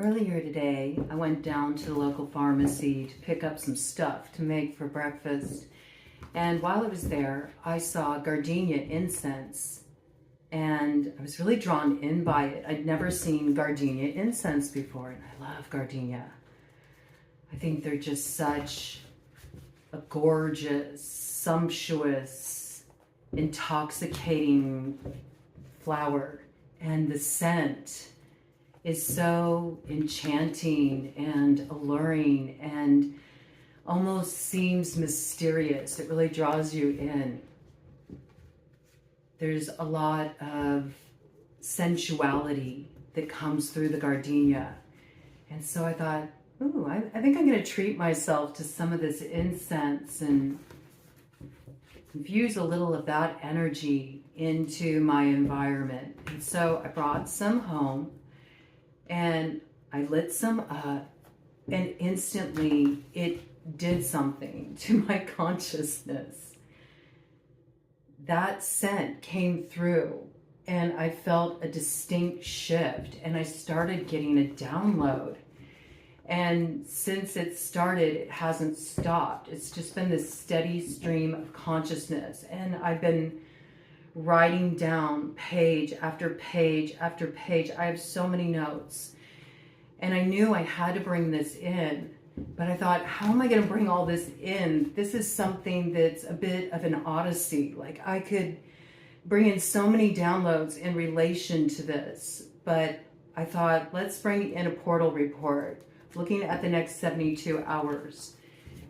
Earlier today, I went down to the local pharmacy to pick up some stuff to make for breakfast. And while I was there, I saw gardenia incense. And I was really drawn in by it. I'd never seen gardenia incense before, and I love gardenia. I think they're just such a gorgeous, sumptuous, intoxicating flower. And the scent is so enchanting and alluring and almost seems mysterious. It really draws you in. There's a lot of sensuality that comes through the gardenia. And so I thought, ooh, I think I'm going to treat myself to some of this incense and infuse a little of that energy into my environment. And so I brought some home and I lit some up, and instantly it did something to my consciousness. That scent came through and I felt a distinct shift, and I started getting a download. And since it started, it hasn't stopped. It's just been this steady stream of consciousness. And I've been writing down page after page after page. I have so many notes. And I knew I had to bring this in. But I thought, how am I going to bring all this in? This is something that's a bit of an odyssey. Like, I could bring in so many downloads in relation to this. But I thought, let's bring in a portal report looking at the next 72 hours.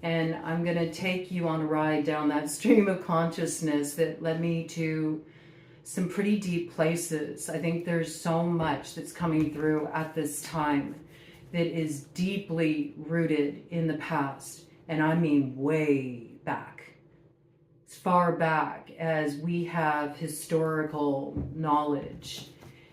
And I'm going to take you on a ride down that stream of consciousness that led me to some pretty deep places. I think there's so much that's coming through at this time that is deeply rooted in the past. And I mean way back. As far back as we have historical knowledge.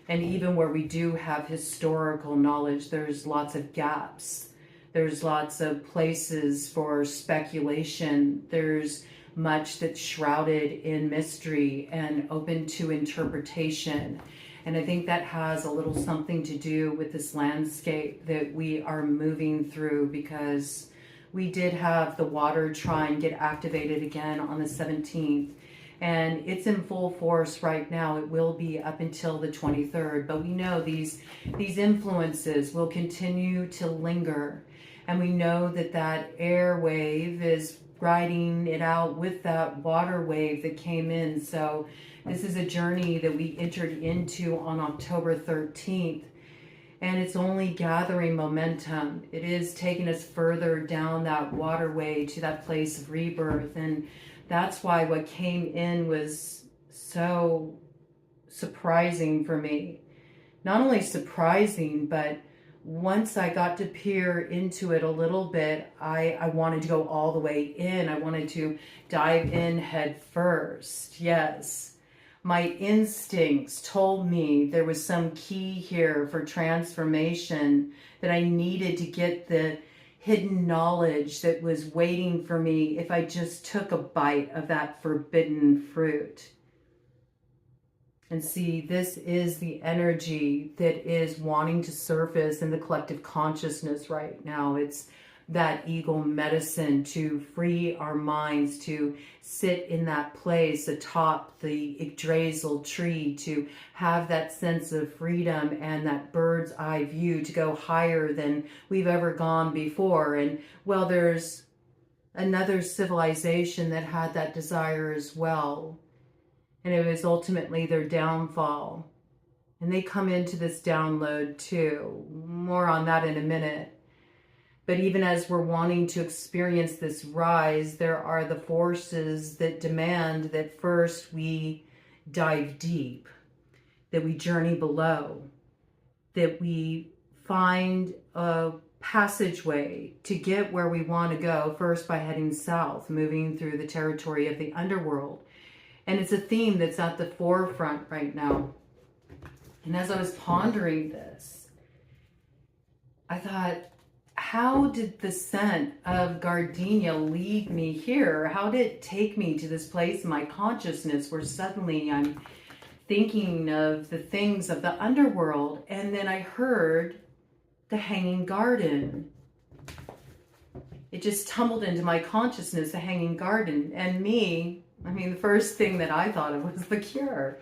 And even where we do have historical knowledge, there's lots of gaps. There's lots of places for speculation. There's much that's shrouded in mystery and open to interpretation. And I think that has a little something to do with this landscape that we are moving through, because we did have the water trine get activated again on the 17th. And it's in full force right now. It will be up until the 23rd. But we know these influences will continue to linger. And we know that that air wave is riding it out with that water wave that came in. So this is a journey that we entered into on October 13th. And it's only gathering momentum. It is taking us further down that waterway to that place of rebirth. And that's why what came in was so surprising for me. Not only surprising, but once I got to peer into it a little bit, I wanted to go all the way in. I wanted to dive in head first. Yes. My instincts told me there was some key here for transformation, that I needed to get the hidden knowledge that was waiting for me if I just took a bite of that forbidden fruit. And see, this is the energy that is wanting to surface in the collective consciousness right now. It's that eagle medicine to free our minds, to sit in that place atop the Yggdrasil tree, to have that sense of freedom and that bird's eye view, to go higher than we've ever gone before. And well, there's another civilization that had that desire as well. And it was ultimately their downfall. And they come into this download too. More on that in a minute. But even as we're wanting to experience this rise, there are the forces that demand that first we dive deep, that we journey below, that we find a passageway to get where we want to go, first by heading south, moving through the territory of the underworld. And it's a theme that's at the forefront right now. And as I was pondering this, I thought, how did the scent of gardenia lead me here? How did it take me to this place in my consciousness where suddenly I'm thinking of the things of the underworld? And then I heard the Hanging Garden. It just tumbled into my consciousness, the Hanging Garden. And me, I mean, the first thing that I thought of was The Cure.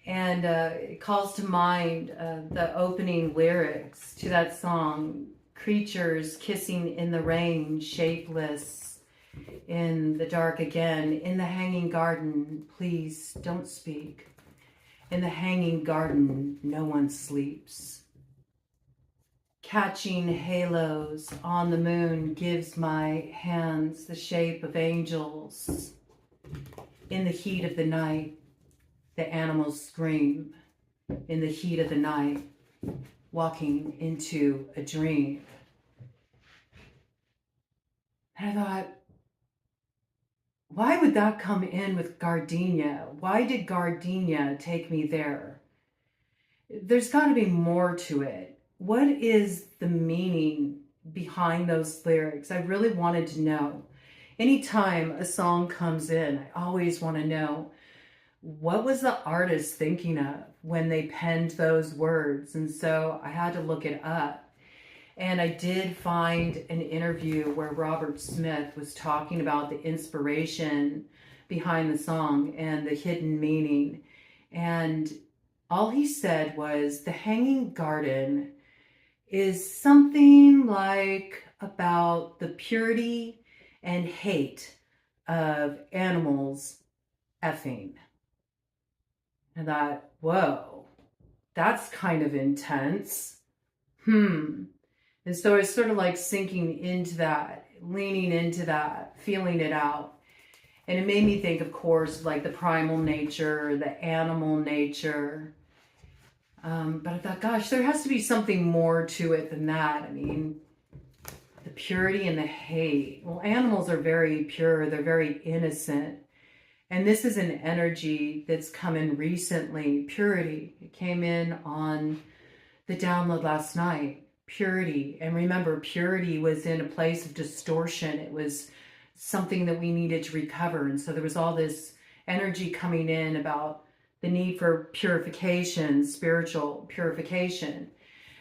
And it calls to mind the opening lyrics to that song, creatures kissing in the rain, shapeless, in the dark again. In the hanging garden, please don't speak. In the hanging garden, no one sleeps. Catching halos on the moon gives my hands the shape of angels. In the heat of the night, the animals scream. In the heat of the night, walking into a dream. And I thought, why would that come in with gardenia? Why did gardenia take me there? There's got to be more to it. What is the meaning behind those lyrics? I really wanted to know. Anytime a song comes in, I always want to know, what was the artist thinking of when they penned those words? And so I had to look it up. And I did find an interview where Robert Smith was talking about the inspiration behind the song and the hidden meaning. And all he said was, the Hanging Garden is something like about the purity and hate of animals effing. And I thought, whoa, that's kind of intense. And so it's sort of like sinking into that, leaning into that, feeling it out. And it made me think, of course, like the primal nature, the animal nature. But I thought, gosh, there has to be something more to it than that. I mean, the purity and the hate. Well, animals are very pure. They're very innocent. And this is an energy that's come in recently. Purity. It came in on the download last night. Purity. And remember, purity was in a place of distortion. It was something that we needed to recover. And so there was all this energy coming in about the need for purification, spiritual purification.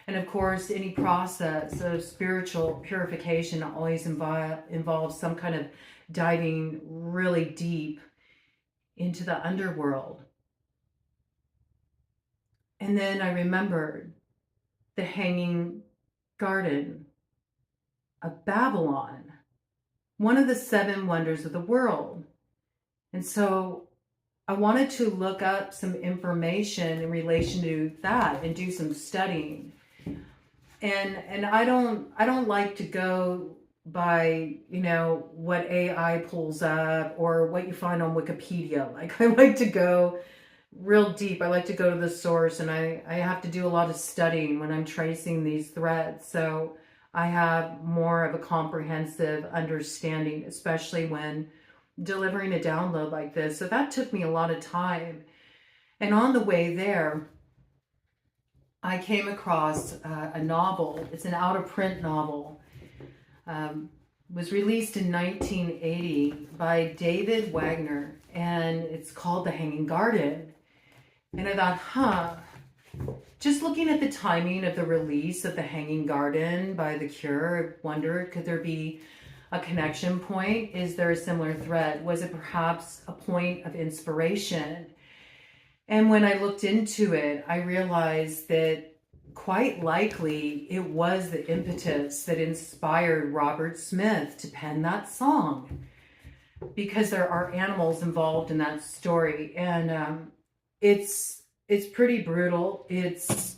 And of course, any process of spiritual purification always involves some kind of diving really deep into the underworld. And then I remembered the Hanging Garden of Babylon, one of the 7 wonders of the world. And so I wanted to look up some information in relation to that and do some studying. And I don't like to go by, what AI pulls up or what you find on Wikipedia. Like, I like to go real deep. I like to go to the source, and I have to do a lot of studying when I'm tracing these threads. So I have more of a comprehensive understanding, especially when delivering a download like this. So that took me a lot of time. And on the way there, I came across a novel. It's an out-of-print novel. Was released in 1980 by David Wagner, and it's called The Hanging Garden. And I thought, just looking at the timing of the release of The Hanging Garden by The Cure, I wondered, could there be a connection point? Is there a similar thread? Was it perhaps a point of inspiration? And when I looked into it, I realized that quite likely it was the impetus that inspired Robert Smith to pen that song, because there are animals involved in that story. And it's pretty brutal. It's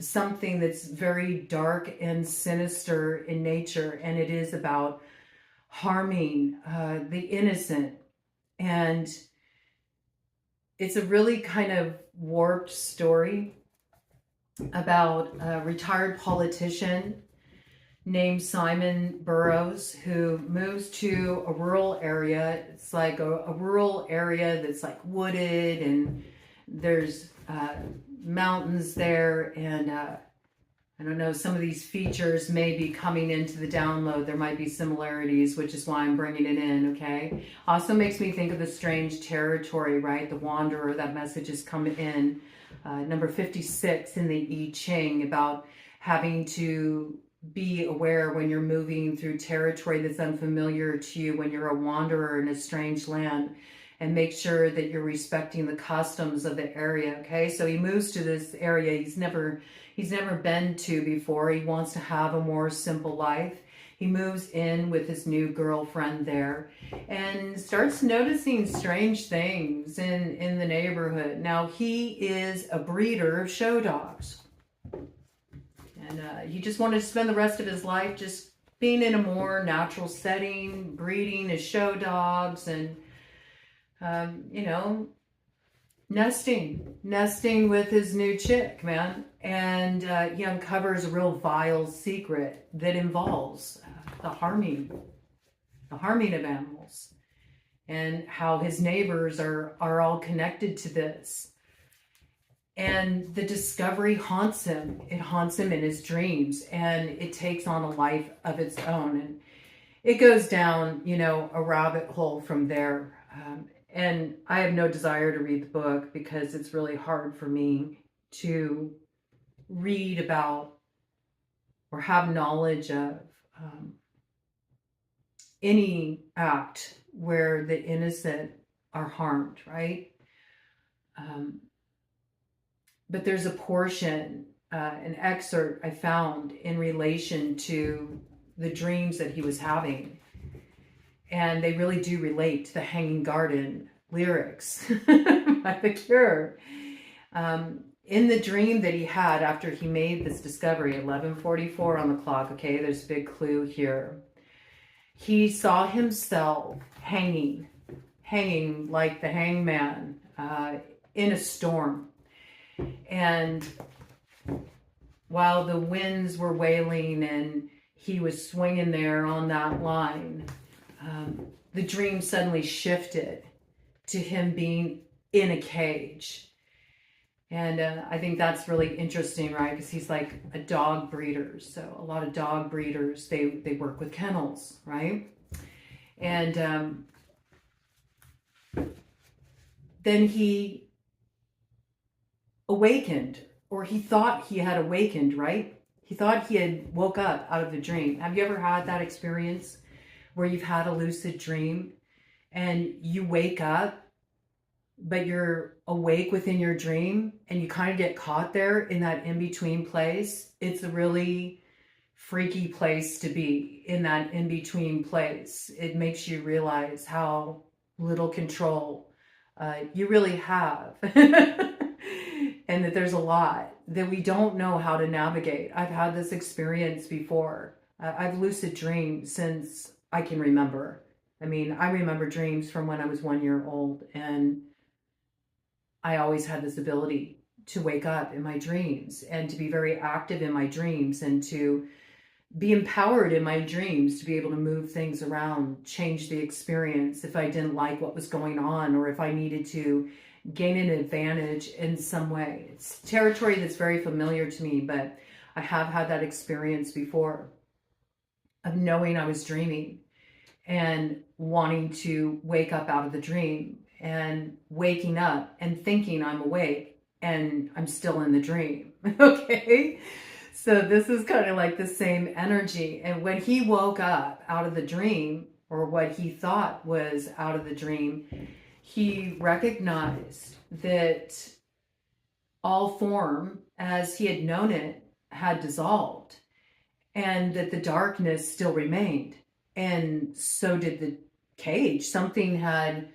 something that's very dark and sinister in nature, and it is about harming the innocent. And it's a really kind of warped story about a retired politician named Simon Burrows, who moves to a rural area. It's like a rural area that's like wooded, and there's mountains there, and I don't know, some of these features may be coming into the download. There might be similarities, which is why I'm bringing it in, okay? Also makes me think of the strange territory, right? The wanderer, that message has come in. Number 56 in the I Ching, about having to be aware when you're moving through territory that's unfamiliar to you, when you're a wanderer in a strange land, and make sure that you're respecting the customs of the area, okay? So he moves to this area he's never been to before. He wants to have a more simple life. He moves in with his new girlfriend there and starts noticing strange things in the neighborhood. Now, he is a breeder of show dogs. And he just wanted to spend the rest of his life just being in a more natural setting, breeding his show dogs, and, you know, nesting with his new chick, man. And he uncovers a real vile secret that involves the harming of animals, and how his neighbors are all connected to this. And the discovery haunts him. It haunts him in his dreams, and it takes on a life of its own. And it goes down, you know, a rabbit hole from there. And I have no desire to read the book because it's really hard for me to read about or have knowledge of any act where the innocent are harmed, right? But there's a portion, an excerpt I found in relation to the dreams that he was having. And they really do relate to the Hanging Garden lyrics by The Cure. In the dream that he had after he made this discovery, 11:44 on the clock, okay, there's a big clue here. He saw himself hanging like the hangman in a storm. And while the winds were wailing and he was swinging there on that line, the dream suddenly shifted to him being in a cage. And I think that's really interesting, right? Because he's like a dog breeder. So a lot of dog breeders, they work with kennels, right? And then he awakened, or he thought he had awakened, right? He thought he had woke up out of the dream. Have you ever had that experience where you've had a lucid dream and you wake up, but you're awake within your dream and you kind of get caught there in that in-between place? It's a really freaky place to be, in that in-between place. It makes you realize how little control you really have. And that there's a lot that we don't know how to navigate. I've had this experience before. I've lucid dreamed since I can remember. I mean, I remember dreams from when I was 1 year old, and I always had this ability to wake up in my dreams and to be very active in my dreams and to be empowered in my dreams, to be able to move things around, change the experience if I didn't like what was going on, or if I needed to gain an advantage in some way. It's territory that's very familiar to me, but I have had that experience before of knowing I was dreaming and wanting to wake up out of the dream, and waking up and thinking I'm awake and I'm still in the dream. Okay? So this is kind of like the same energy. And when he woke up out of the dream, or what he thought was out of the dream, he recognized that all form as he had known it had dissolved, and that the darkness still remained. And so did the cage. Something had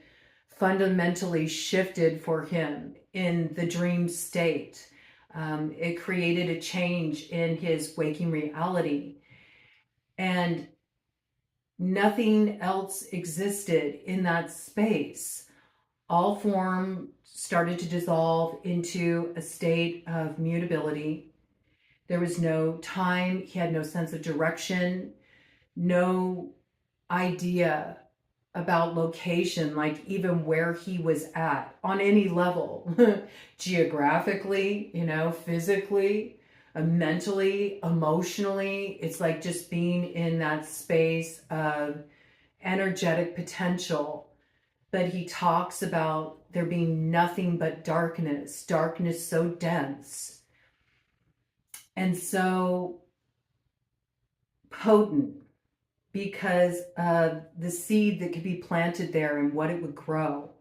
fundamentally shifted for him in the dream state. It created a change in his waking reality. And nothing else existed in that space. All form started to dissolve into a state of mutability. There was no time. He had no sense of direction, no idea about location, like even where he was at on any level, geographically, you know, physically. mentally, emotionally. It's like just being in that space of energetic potential. But he talks about there being nothing but darkness, darkness so dense and so potent because of the seed that could be planted there and what it would grow,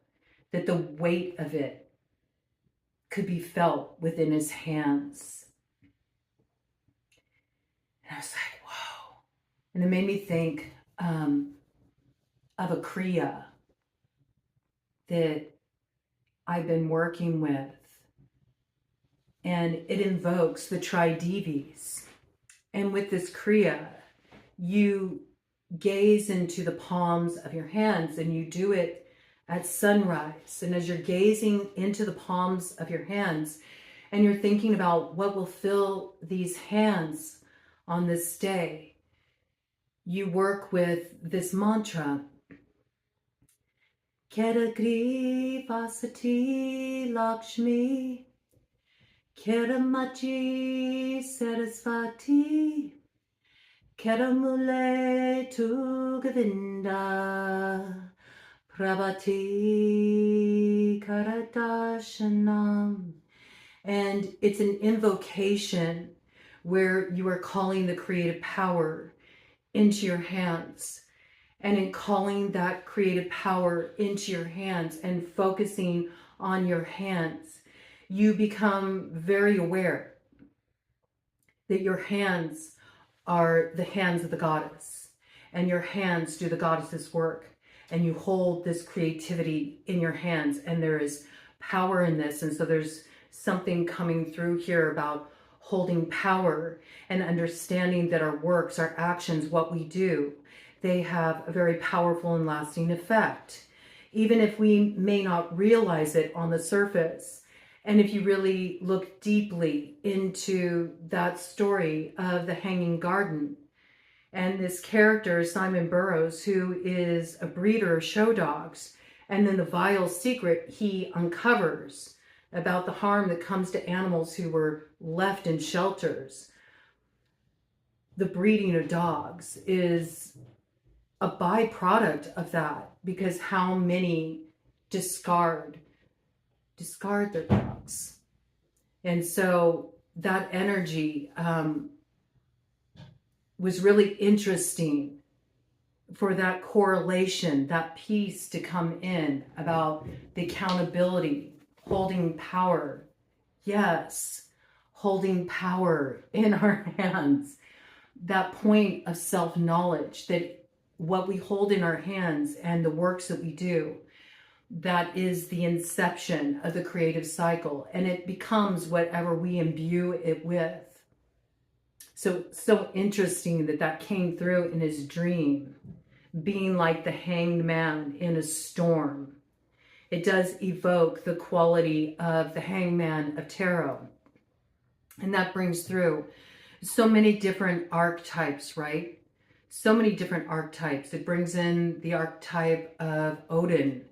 that the weight of it could be felt within his hands. And I was like, whoa. And it made me think of a Kriya that I've been working with. And it invokes the Tridevis. And with this Kriya, you gaze into the palms of your hands, and you do it at sunrise. And as you're gazing into the palms of your hands, and you're thinking about what will fill these hands on this day, you work with this mantra. Kedagri Vasati Lakshmi Kedamachi Sarasvati Kedamule tu Govinda Prabhati Karadashanam. And it's an invocation where you are calling the creative power into your hands. And in calling that creative power into your hands and focusing on your hands, you become very aware that your hands are the hands of the goddess, and your hands do the goddess's work, and you hold this creativity in your hands, and there is power in this. And so there's something coming through here about holding power and understanding that our works, our actions, what we do, they have a very powerful and lasting effect, even if we may not realize it on the surface. And if you really look deeply into that story of the Hanging Garden, and this character, Simon Burroughs, who is a breeder of show dogs, and then the vile secret he uncovers about the harm that comes to animals who were left in shelters. The breeding of dogs is a byproduct of that, because how many discard their dogs. And so that energy was really interesting for that correlation, that piece to come in about the accountability, holding power. Yes, holding power in our hands. That point of self-knowledge, that what we hold in our hands and the works that we do, that is the inception of the creative cycle, and it becomes whatever we imbue it with. So interesting that came through in his dream, being like the hanged man in a storm. It does evoke the quality of the hangman of tarot, and that brings through so many different archetypes, right? So many different archetypes. It brings in the archetype of Odin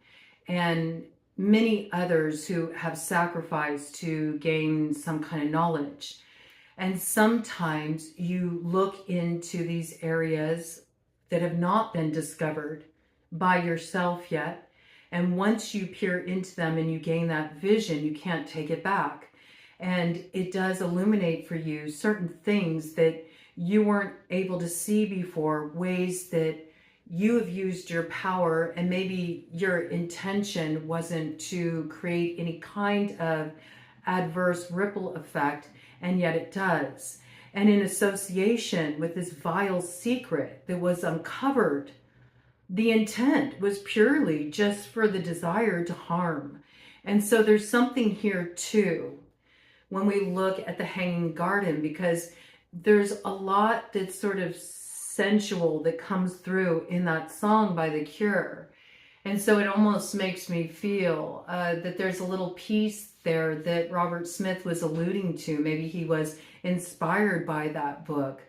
and many others who have sacrificed to gain some kind of knowledge. And sometimes you look into these areas that have not been discovered by yourself yet. And once you peer into them and you gain that vision, you can't take it back. And it does illuminate for you certain things that you weren't able to see before, ways that you have used your power, and maybe your intention wasn't to create any kind of adverse ripple effect, and yet it does. And in association with this vile secret that was uncovered, the intent was purely just for the desire to harm. And so there's something here too when we look at the Hanging Garden, because there's a lot that's sort of sensual that comes through in that song by The Cure. And so it almost makes me feel that there's a little piece there that Robert Smith was alluding to. Maybe he was inspired by that book.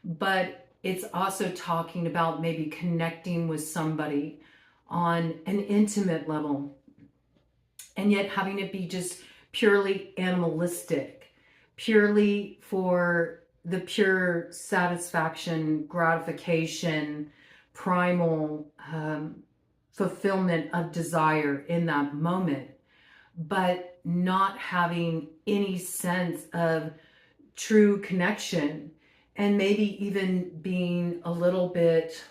But it's also talking about maybe connecting with somebody on an intimate level, and yet having it be just purely animalistic, purely for the pure satisfaction, gratification, primal fulfillment of desire in that moment, but not having any sense of true connection, and maybe even being a little bit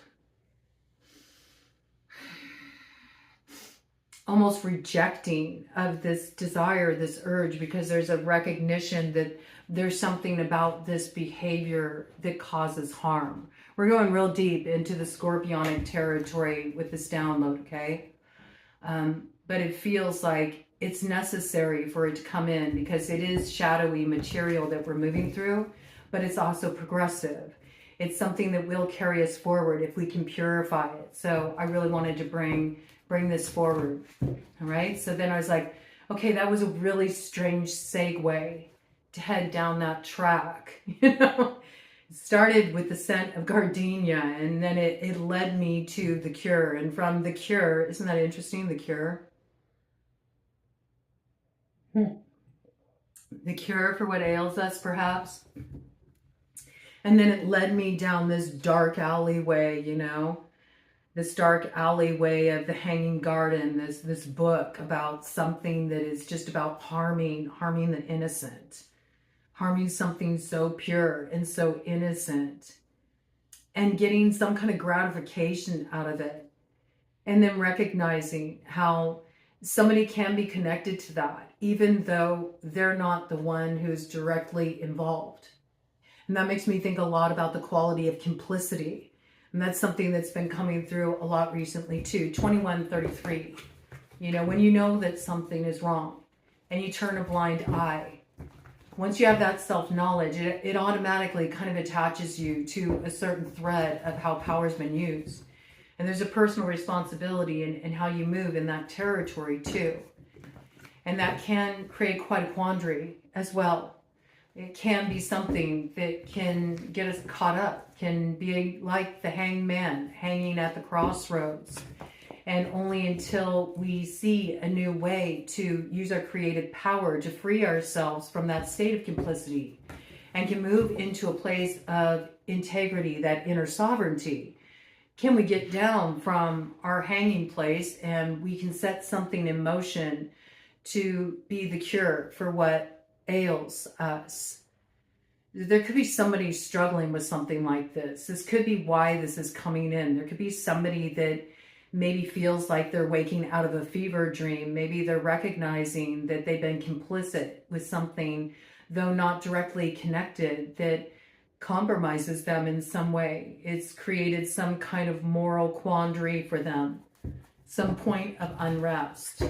almost rejecting of this desire, this urge, because there's a recognition that there's something about this behavior that causes harm. We're going real deep into the scorpionic territory with this download, okay? But it feels like it's necessary for it to come in, because it is shadowy material that we're moving through, but it's also progressive. It's something that will carry us forward if we can purify it. So I really wanted to bring this forward. All right. So then I was like, okay, that was a really strange segue to head down that track. You know, it started with the scent of gardenia, and then it led me to the cure. And from the cure, isn't that interesting? The cure. The cure for what ails us, perhaps. And then it led me down this dark alleyway, you know, this dark alleyway of the Hanging Garden, this book about something that is just about harming the innocent, harming something so pure and so innocent, and getting some kind of gratification out of it. And then recognizing how somebody can be connected to that, even though they're not the one who's directly involved. And that makes me think a lot about the quality of complicity. And that's something that's been coming through a lot recently too. 2133. You know, when you know that something is wrong and you turn a blind eye, once you have that self-knowledge, it automatically kind of attaches you to a certain thread of how power's been used. And there's a personal responsibility in how you move in that territory too. And that can create quite a quandary as well. It can be something that can get us caught up, can be like the hanged man hanging at the crossroads. And only until we see a new way to use our creative power to free ourselves from that state of complicity and can move into a place of integrity, that inner sovereignty, can we get down from our hanging place and we can set something in motion to be the cure for what ails us. There could be somebody struggling with something like this. This could be why this is coming in. There could be somebody that maybe feels like they're waking out of a fever dream. Maybe they're recognizing that they've been complicit with something, though not directly connected, that compromises them in some way. It's created some kind of moral quandary for them, some point of unrest.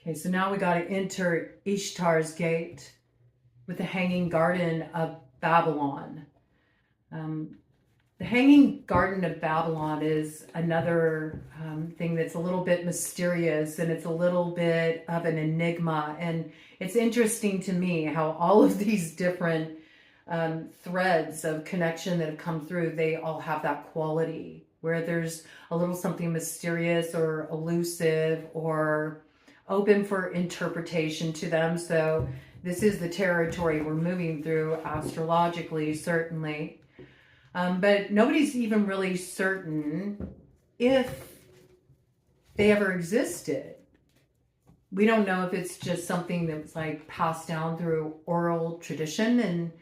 Okay, so now we got to enter Ishtar's gate with the Hanging Garden of Babylon. The Hanging Garden of Babylon is another thing that's a little bit mysterious, and it's a little bit of an enigma. And it's interesting to me how all of these different threads of connection that have come through, they all have that quality where there's a little something mysterious or elusive or open for interpretation to them. So this is the territory we're moving through astrologically, certainly. But nobody's even really certain if they ever existed. We don't know if it's just something that's like passed down through oral tradition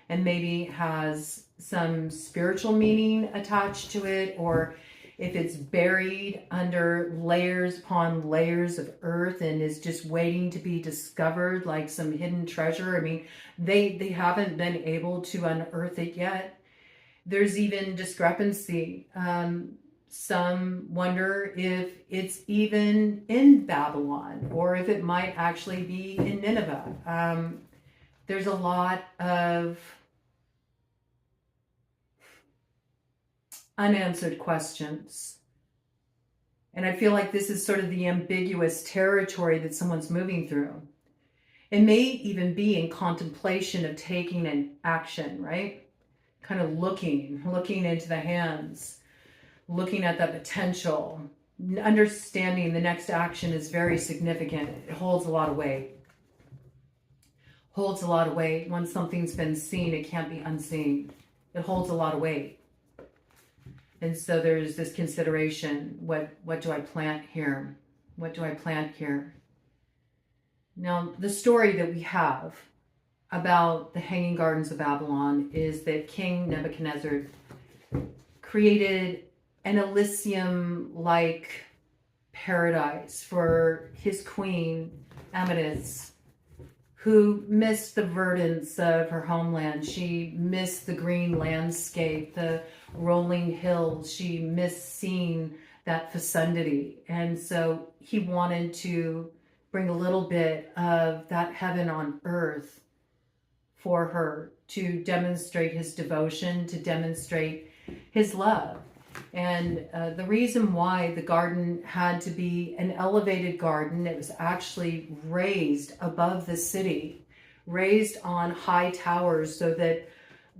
and maybe has some spiritual meaning attached to it, or if it's buried under layers upon layers of earth and is just waiting to be discovered like some hidden treasure. I mean, they haven't been able to unearth it yet. There's even discrepancy. Some wonder if it's even in Babylon or if it might actually be in Nineveh. There's a lot of unanswered questions. And I feel like this is sort of the ambiguous territory that someone's moving through. It may even be in contemplation of taking an action, right? Kind of looking into the hands, looking at the potential, understanding the next action is very significant. It holds a lot of weight. holds a lot of weight. Once something's been seen, it can't be unseen. It holds a lot of weight. And so there's this consideration, what do I plant here? What do I plant here? Now, the story that we have about the Hanging Gardens of Babylon is that King Nebuchadnezzar created an Elysium-like paradise for his queen, Amenis, who missed the verdance of her homeland. She missed the green landscape, the rolling hills. She missed seeing that fecundity. And so he wanted to bring a little bit of that heaven on earth for her, to demonstrate his devotion, to demonstrate his love. And the reason why the garden had to be an elevated garden, it was actually raised above the city, raised on high towers, so that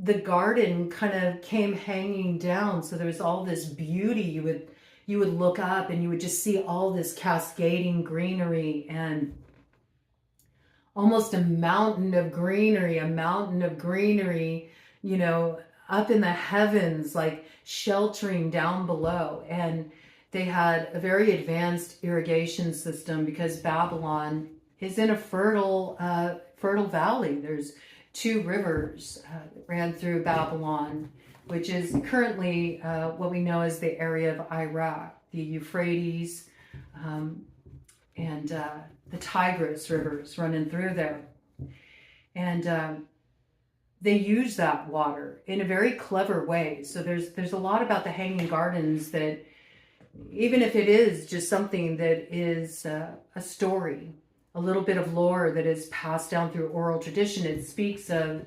the garden kind of came hanging down. So there was all this beauty. You would look up and you would just see all this cascading greenery, and almost a mountain of greenery, you know, up in the heavens, like sheltering down below. And they had a very advanced irrigation system because Babylon is in a fertile valley. There's 2 rivers that ran through Babylon, which is currently what we know as the area of Iraq, the Euphrates and the Tigris rivers running through there. And they use that water in a very clever way. So there's a lot about the Hanging Gardens that, even if it is just something that is a story, a little bit of lore that is passed down through oral tradition, it speaks of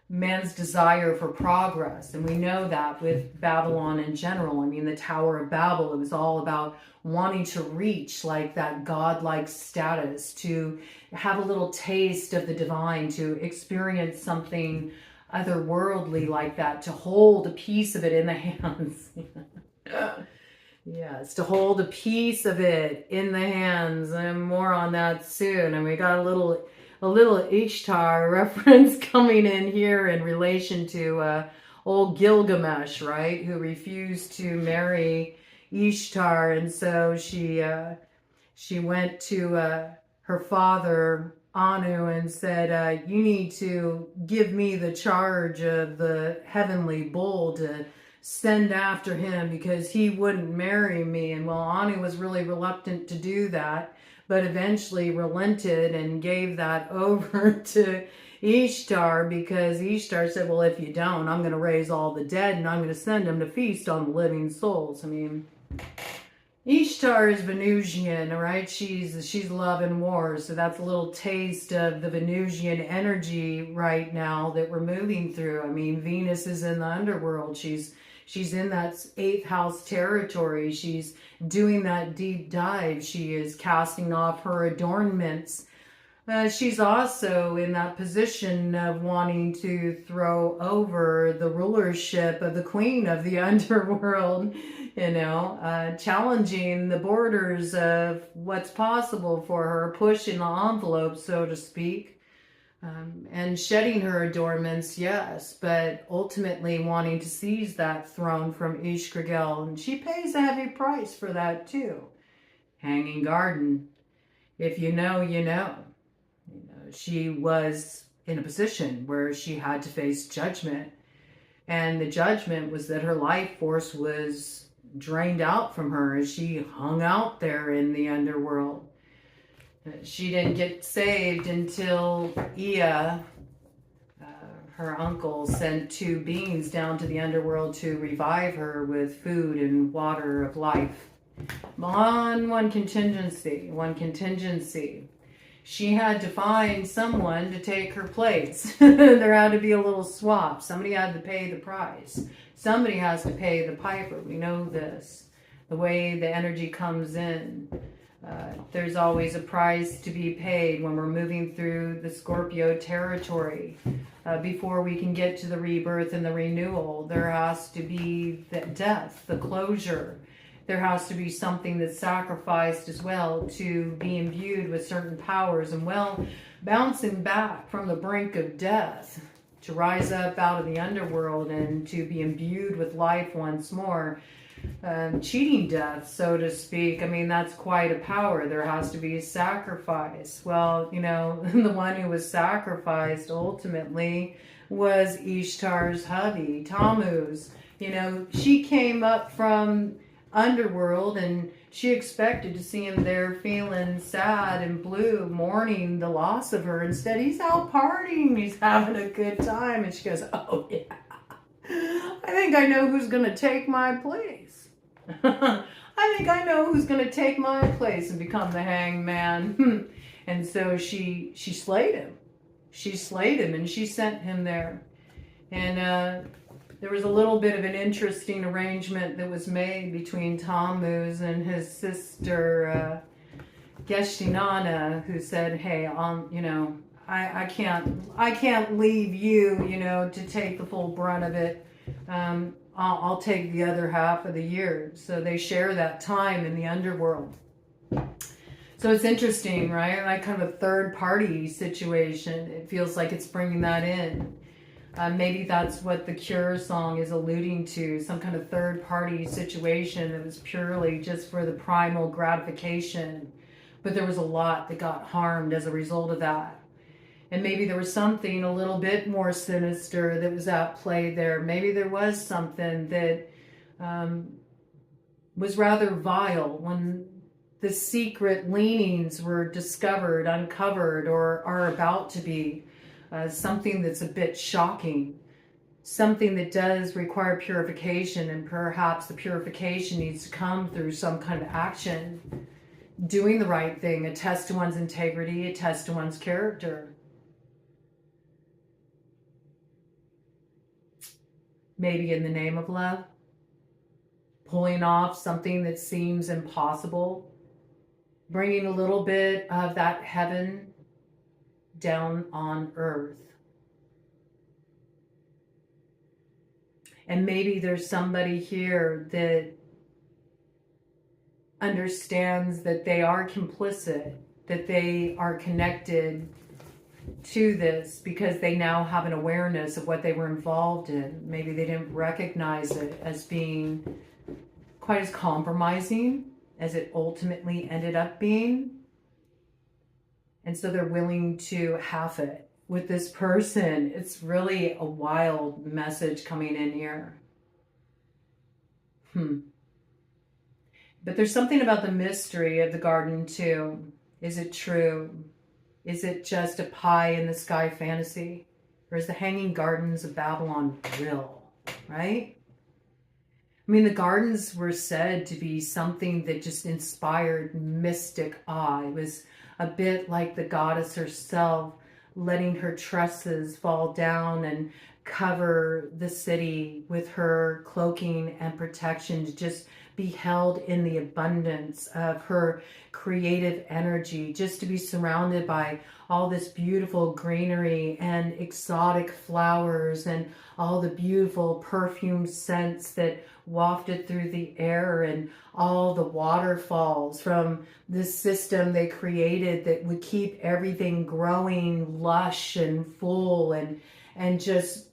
man's desire for progress. And we know that with Babylon in general. I mean, the Tower of Babel, it was all about wanting to reach like that godlike status, to have a little taste of the divine, to experience something otherworldly like that, to hold a piece of it in the hands. Yes, to hold a piece of it in the hands. And more on that soon. And we got a little Ishtar reference coming in here in relation to old Gilgamesh, right? Who refused to marry Ishtar, and so she went to her father Anu and said, you need to give me the charge of the heavenly bull to send after him because he wouldn't marry me. And well, Anu was really reluctant to do that, but eventually relented and gave that over to Ishtar, because Ishtar said, well, if you don't, I'm going to raise all the dead and I'm going to send them to feast on the living souls. I mean, Ishtar is Venusian, right? She's love and war. So that's a little taste of the Venusian energy right now that we're moving through. I mean, Venus is in the underworld. She's in that 8th house territory. She's doing that deep dive. She is casting off her adornments. She's also in that position of wanting to throw over the rulership of the queen of the underworld, you know, challenging the borders of what's possible for her, pushing the envelope, so to speak. And shedding her adornments, yes, but ultimately wanting to seize that throne from Ishkragel. And she pays a heavy price for that too. Hanging Garden. If you know, you know. You know, she was in a position where she had to face judgment. And the judgment was that her life force was drained out from her as she hung out there in the underworld. She didn't get saved until Ea, her uncle, sent 2 beings down to the underworld to revive her with food and water of life. On one contingency. She had to find someone to take her place. There had to be a little swap. Somebody had to pay the price. Somebody has to pay the piper. We know this. The way the energy comes in. There's always a price to be paid when we're moving through the Scorpio territory. Before we can get to the rebirth and the renewal, there has to be the death, the closure. there has to be something that's sacrificed as well to be imbued with certain powers. And well, bouncing back from the brink of death to rise up out of the underworld and to be imbued with life once more, cheating death, so to speak. I mean, that's quite a power. There has to be a sacrifice. Well, you know, the one who was sacrificed ultimately was Ishtar's hubby, Tammuz. You know, she came up from underworld and she expected to see him there feeling sad and blue, mourning the loss of her. Instead, he's out partying, he's having a good time. And she goes, oh yeah, I think I know who's going to take my place. I think I know who's going to take my place and become the hangman. And so she slayed him. She slayed him and she sent him there. And there was a little bit of an interesting arrangement that was made between Tammuz and his sister Geshtinana, who said, hey, you know, I can't leave you, you know, to take the full brunt of it. I'll take the other half of the year. So they share that time in the underworld. So it's interesting, right? Like kind of a third party situation. It feels like it's bringing that in. Maybe that's what the Cure song is alluding to, some kind of third party situation that was purely just for the primal gratification. But there was a lot that got harmed as a result of that. And maybe there was something a little bit more sinister that was at play there. Maybe there was something that was rather vile when the secret leanings were discovered, uncovered, or are about to be. Something that's a bit shocking. Something that does require purification, and perhaps the purification needs to come through some kind of action. Doing the right thing, a test to one's integrity, a test to one's character. Maybe in the name of love, pulling off something that seems impossible, bringing a little bit of that heaven down on earth. And maybe there's somebody here that understands that they are complicit, that they are connected to this because they now have an awareness of what they were involved in. Maybe they didn't recognize it as being quite as compromising as it ultimately ended up being. And so they're willing to half it with this person. It's really a wild message coming in here. But there's something about the mystery of the garden too. Is it true? Is it just a pie in the sky fantasy? Or is the hanging gardens of Babylon real? Right? I mean, the gardens were said to be something that just inspired mystic awe. It was a bit like the goddess herself letting her tresses fall down and cover the city with her cloaking and protection, to just be held in the abundance of her creative energy, just to be surrounded by all this beautiful greenery and exotic flowers and all the beautiful perfume scents that wafted through the air, and all the waterfalls from this system they created that would keep everything growing lush and full and just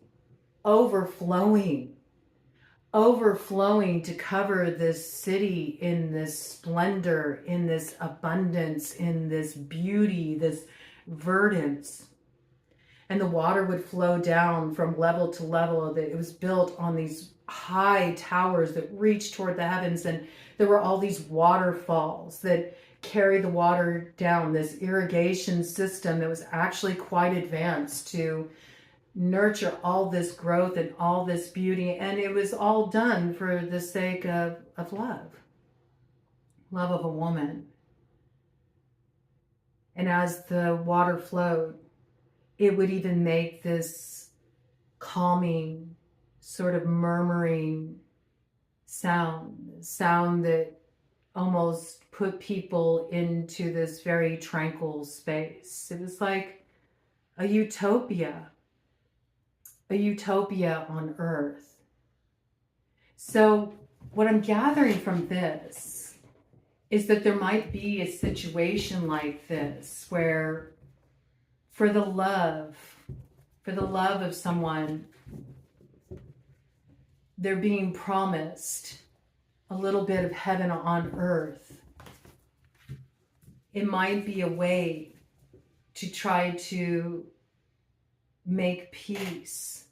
overflowing to cover this city in this splendor, in this abundance, in this beauty, this verdance. And the water would flow down from level to level. It was built on these high towers that reached toward the heavens, and there were all these waterfalls that carried the water down, this irrigation system that was actually quite advanced to nurture all this growth and all this beauty. And it was all done for the sake of love of a woman. And as the water flowed, it would even make this calming, sort of murmuring sound that almost put people into this very tranquil space. It was like a utopia on earth. So what I'm gathering from this is that there might be a situation like this where for the love of someone, they're being promised a little bit of heaven on earth. It might be a way to try to make peace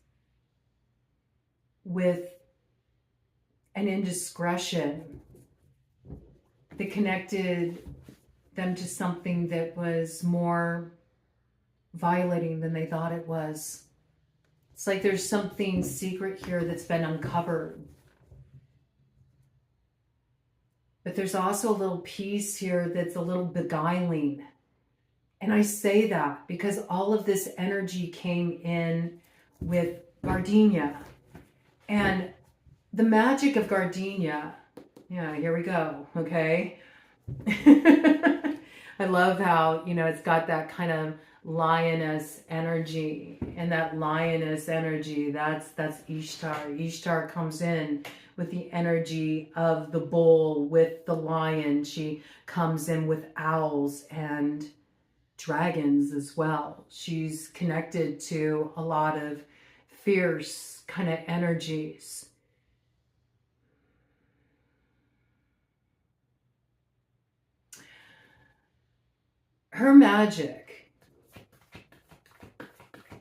with an indiscretion that connected them to something that was more violating than they thought it was. It's like there's something secret here that's been uncovered. But there's also a little piece here that's a little beguiling. And I say that because all of this energy came in with gardenia. And the magic of gardenia, yeah, here we go, okay? I love how, it's got that kind of lioness energy. And that lioness energy, that's Ishtar. Ishtar comes in with the energy of the bull, with the lion. She comes in with owls and dragons as well. She's connected to a lot of fierce kind of energies. Her magic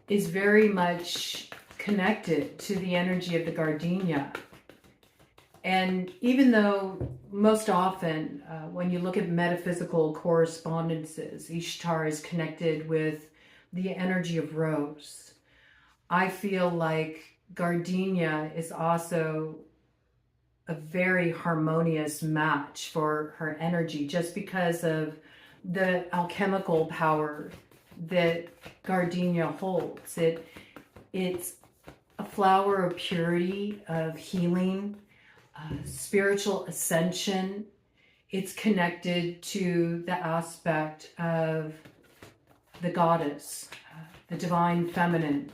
is very much connected to the energy of the gardenia. And even though most often when you look at metaphysical correspondences, Ishtar is connected with the energy of rose, I feel like gardenia is also a very harmonious match for her energy, just because of the alchemical power that gardenia holds. It's a flower of purity, of healing, spiritual ascension. It's connected to the aspect of the goddess, the divine feminine.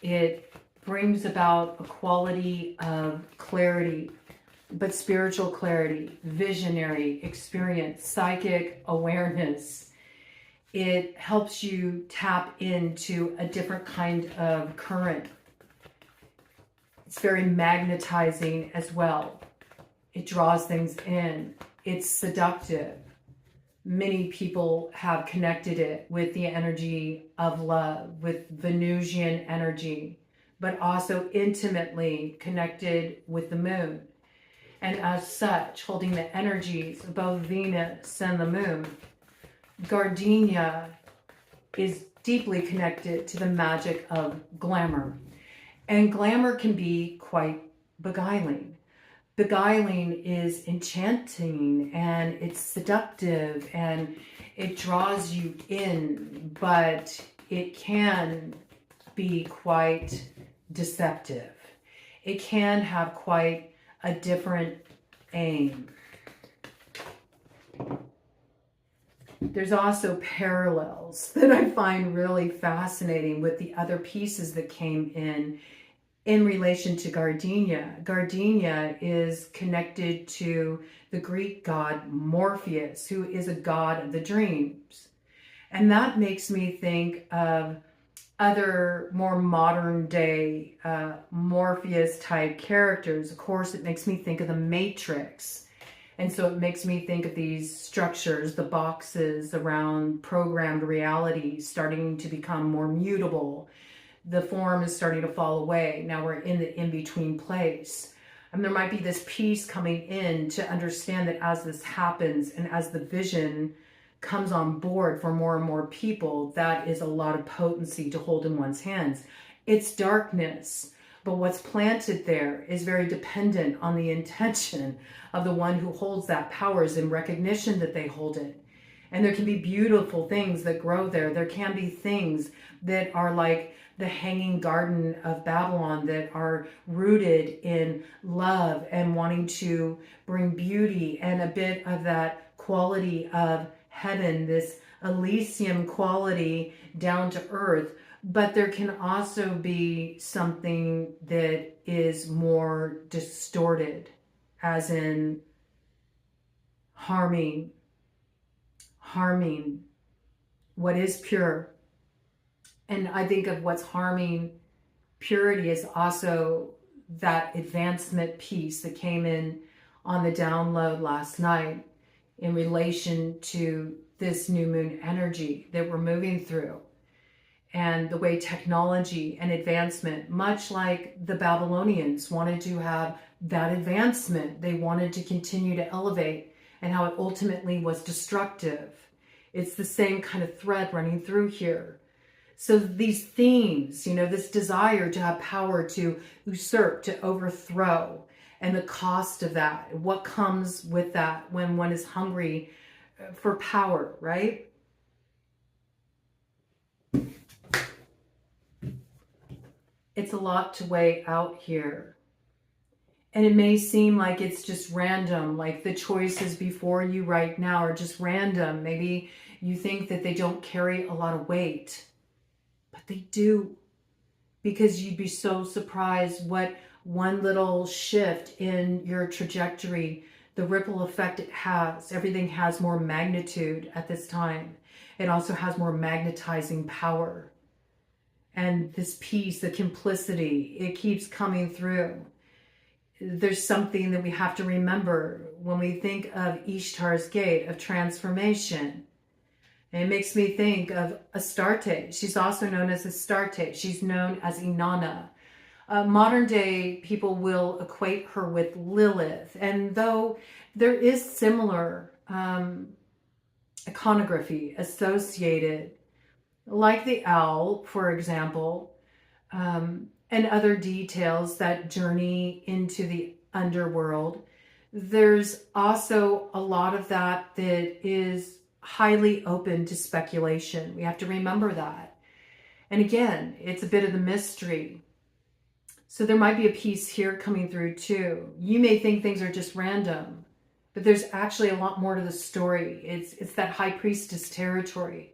It brings about a quality of clarity, but spiritual clarity, visionary experience, psychic awareness. It helps you tap into a different kind of current. It's very magnetizing as well. It draws things in. It's seductive. Many people have connected it with the energy of love, with Venusian energy, but also intimately connected with the moon. And as such, holding the energies of both Venus and the moon, gardenia is deeply connected to the magic of glamour. And glamour can be quite beguiling. Beguiling is enchanting and it's seductive and it draws you in, but it can be quite deceptive. It can have quite a different aim. There's also parallels that I find really fascinating with the other pieces that came in relation to gardenia. Gardenia is connected to the Greek god Morpheus, who is a god of the dreams. And that makes me think of other more modern day Morpheus type characters. Of course, it makes me think of the Matrix. And so it makes me think of these structures, the boxes around programmed reality starting to become more mutable. The form is starting to fall away. Now we're in the in-between place. And there might be this piece coming in to understand that as this happens and as the vision comes on board for more and more people, that is a lot of potency to hold in one's hands. It's darkness, but what's planted there is very dependent on the intention of the one who holds that power, is in recognition that they hold it. And there can be beautiful things that grow there. There can be things that are like the hanging garden of Babylon that are rooted in love and wanting to bring beauty and a bit of that quality of heaven, this Elysium quality down to earth. But there can also be something that is more distorted. as in harming what is pure. And I think of what's harming purity is also that advancement piece that came in on the download last night in relation to this new moon energy that we're moving through, and the way technology and advancement, much like the Babylonians wanted to have that advancement, they wanted to continue to elevate, and how it ultimately was destructive. It's the same kind of thread running through here. So these themes, you know, this desire to have power, to usurp, to overthrow, and the cost of that, what comes with that when one is hungry for power, right? It's a lot to weigh out here. And it may seem like it's just random, like the choices before you right now are just random. Maybe you think that they don't carry a lot of weight, but they do, because you'd be so surprised what one little shift in your trajectory, the ripple effect it has. Everything has more magnitude at this time. It also has more magnetizing power. And this peace, the complicity, it keeps coming through. There's something that we have to remember when we think of Ishtar's gate of transformation. And it makes me think of Astarte. She's also known as Astarte. She's known as Inanna. Modern day people will equate her with Lilith. And though there is similar iconography associated, like the owl, for example, and other details that journey into the underworld, there's also a lot of that is highly open to speculation. We have to remember that. And again, it's a bit of the mystery. So there might be a piece here coming through too. You may think things are just random, but there's actually a lot more to the story. It's that high priestess territory.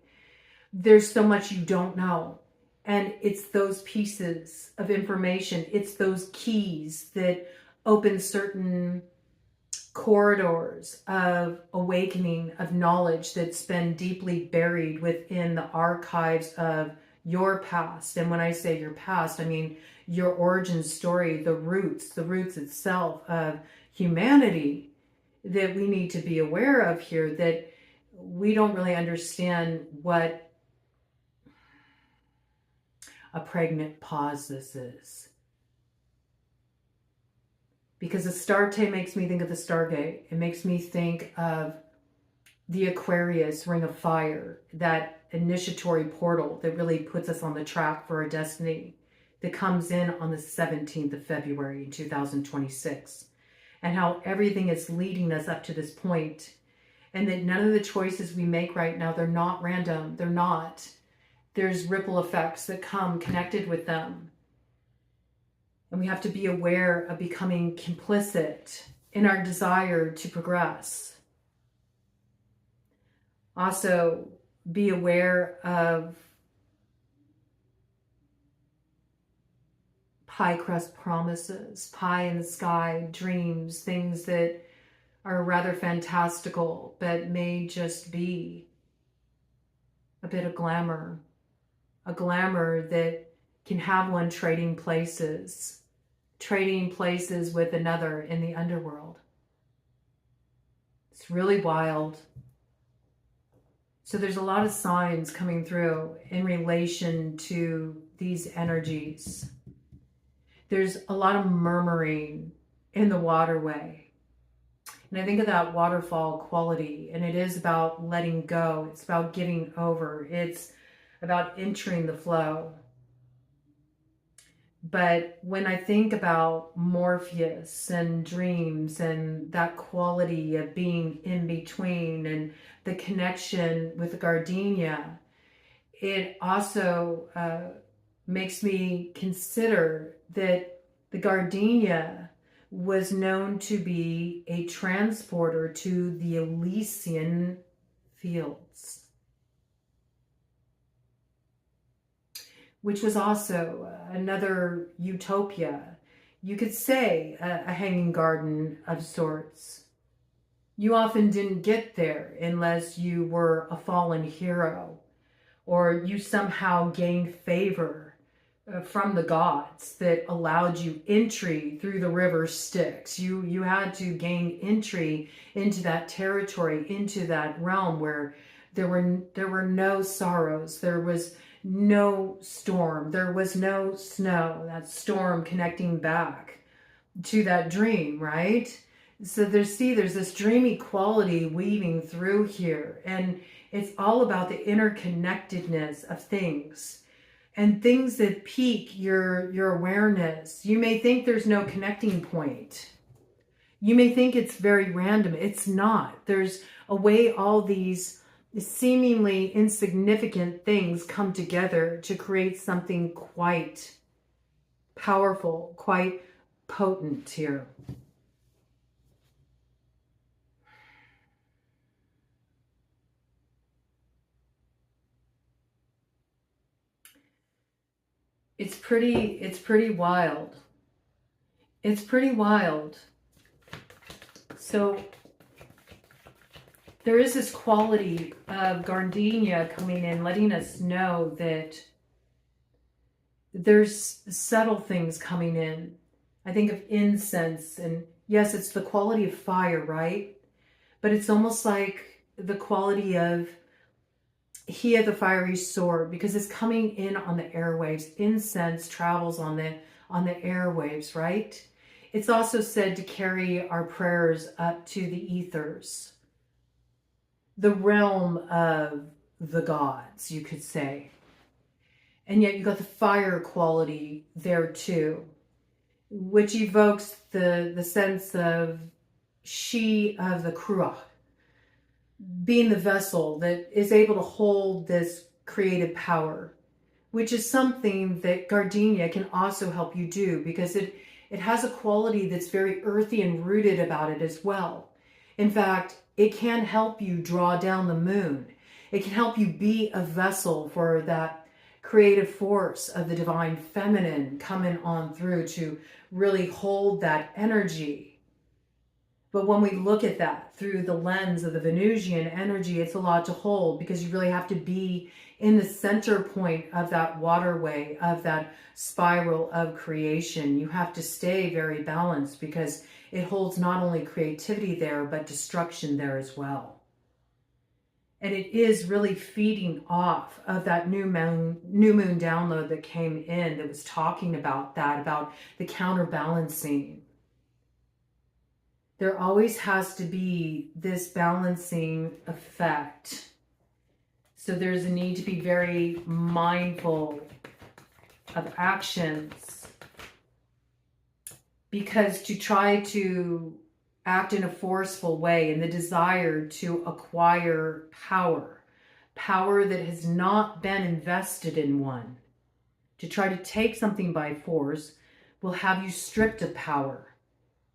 There's so much you don't know. And it's those pieces of information, it's those keys that open certain corridors of awakening, of knowledge that's been deeply buried within the archives of your past. And when I say your past, I mean your origin story, the roots itself of humanity that we need to be aware of here, that we don't really understand what a pregnant pause this is. Because Astarte makes me think of the Stargate. It makes me think of the Aquarius Ring of Fire, that initiatory portal that really puts us on the track for our destiny, that comes in on the 17th of February in 2026. And how everything is leading us up to this point. And that none of the choices we make right now, they're not random. They're not. There's ripple effects that come connected with them. And we have to be aware of becoming complicit in our desire to progress. Also, be aware of pie crust promises, pie in the sky, dreams, things that are rather fantastical, but may just be a bit of glamour. A glamour that can have one trading places with another in the underworld. It's really wild. So there's a lot of signs coming through in relation to these energies. There's a lot of murmuring in the waterway. And I think of that waterfall quality, and it is about letting go. It's about getting over. It's about entering the flow. But when I think about Morpheus and dreams and that quality of being in between and the connection with the gardenia, it also makes me consider that the gardenia was known to be a transporter to the Elysian fields, which was also another utopia. you could say a hanging garden of sorts. You often didn't get there unless you were a fallen hero, or you somehow gained favor from the gods that allowed you entry through the river Styx. You had to gain entry into that territory, into that realm where there were no sorrows, there was no storm, there was no snow, that storm connecting back to that dream, right? So there's this dreamy quality weaving through here, and it's all about the interconnectedness of things and things that pique your awareness. You may think there's no connecting point. You may think it's very random. It's not. There's a way all these seemingly insignificant things come together to create something quite powerful, quite potent here. It's pretty wild. It's pretty wild. So there is this quality of gardenia coming in, letting us know that there's subtle things coming in. I think of incense, and yes, it's the quality of fire, right? But it's almost like the quality of he had the fiery sword, because it's coming in on the airwaves. Incense travels on the airwaves, right? It's also said to carry our prayers up to the ethers, the realm of the gods, you could say. And yet you got the fire quality there too, which evokes the sense of she of the Kruach, being the vessel that is able to hold this creative power, which is something that gardenia can also help you do, because it has a quality that's very earthy and rooted about it as well. In fact, it can help you draw down the moon. It can help you be a vessel for that creative force of the divine feminine coming on through to really hold that energy. But when we look at that through the lens of the Venusian energy, it's a lot to hold, because you really have to be in the center point of that waterway, of that spiral of creation. You have to stay very balanced, because it holds not only creativity there, but destruction there as well. And it is really feeding off of that new moon download that came in, that was talking about that, about the counterbalancing. There always has to be this balancing effect. So there's a need to be very mindful of actions, because to try to act in a forceful way, and the desire to acquire power that has not been invested in one, to try to take something by force will have you stripped of power.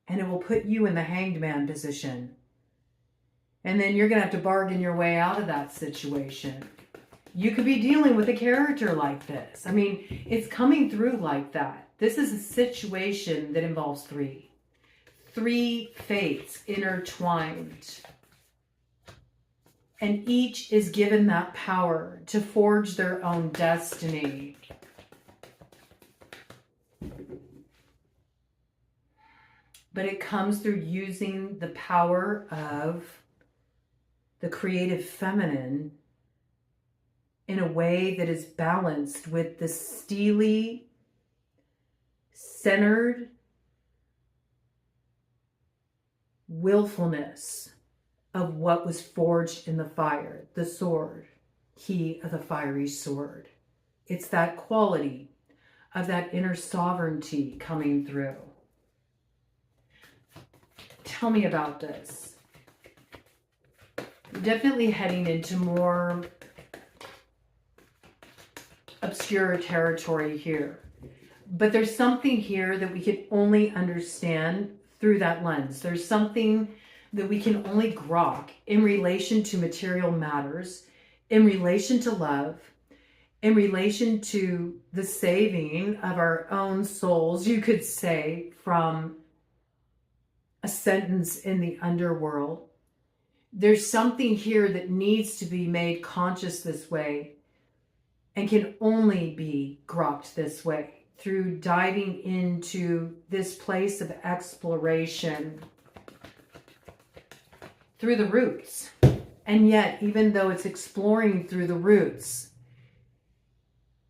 And it will put you in the hanged man position. And then you're going to have to bargain your way out of that situation. You could be dealing with a character like this. I mean, it's coming through like that. This is a situation that involves three fates intertwined. And each is given that power to forge their own destiny. But it comes through using the power of the creative feminine in a way that is balanced with the steely, centered willfulness of what was forged in the fire, the sword, he of the fiery sword. It's that quality of that inner sovereignty coming through. Tell me about this. Definitely heading into more obscure territory here. But there's something here that we can only understand through that lens. There's something that we can only grok in relation to material matters, in relation to love, in relation to the saving of our own souls, you could say, from a sentence in the underworld. There's something here that needs to be made conscious this way and can only be grokked this way through diving into this place of exploration through the roots. And yet, even though it's exploring through the roots,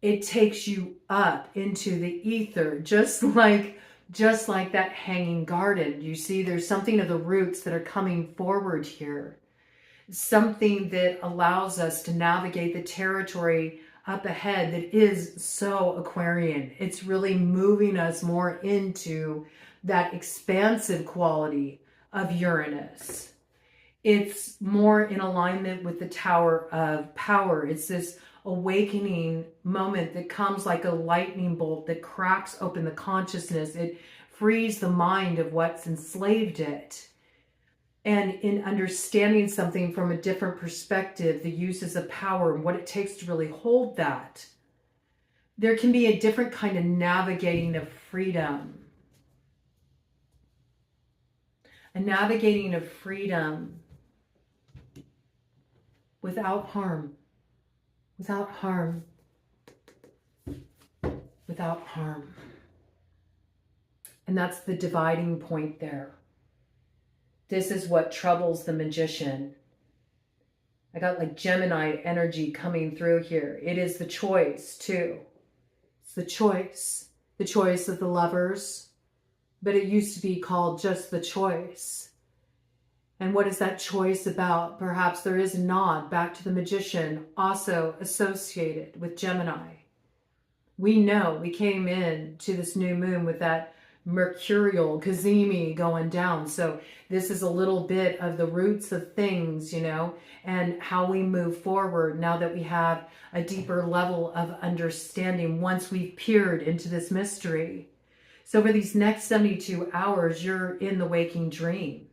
it takes you up into the ether, just like that hanging garden. You see, there's something of the roots that are coming forward here. Something that allows us to navigate the territory up ahead that is so Aquarian. It's really moving us more into that expansive quality of Uranus. It's more in alignment with the Tower of Power. It's this awakening moment that comes like a lightning bolt that cracks open the consciousness. It frees the mind of what's enslaved it. And in understanding something from a different perspective, the uses of power and what it takes to really hold that, there can be a different kind of navigating of freedom. A navigating of freedom without harm. Without harm. Without harm. And that's the dividing point there. This is what troubles the magician. I got like Gemini energy coming through here. It is the choice too. It's the choice. The choice of the lovers. But it used to be called just the choice. And what is that choice about? Perhaps there is a nod back to the magician, also associated with Gemini. We know we came in to this new moon with that mercurial Kazemi going down. So this is a little bit of the roots of things, you know, and how we move forward now that we have a deeper level of understanding once we've peered into this mystery. So for these next 72 hours, you're in the waking dream.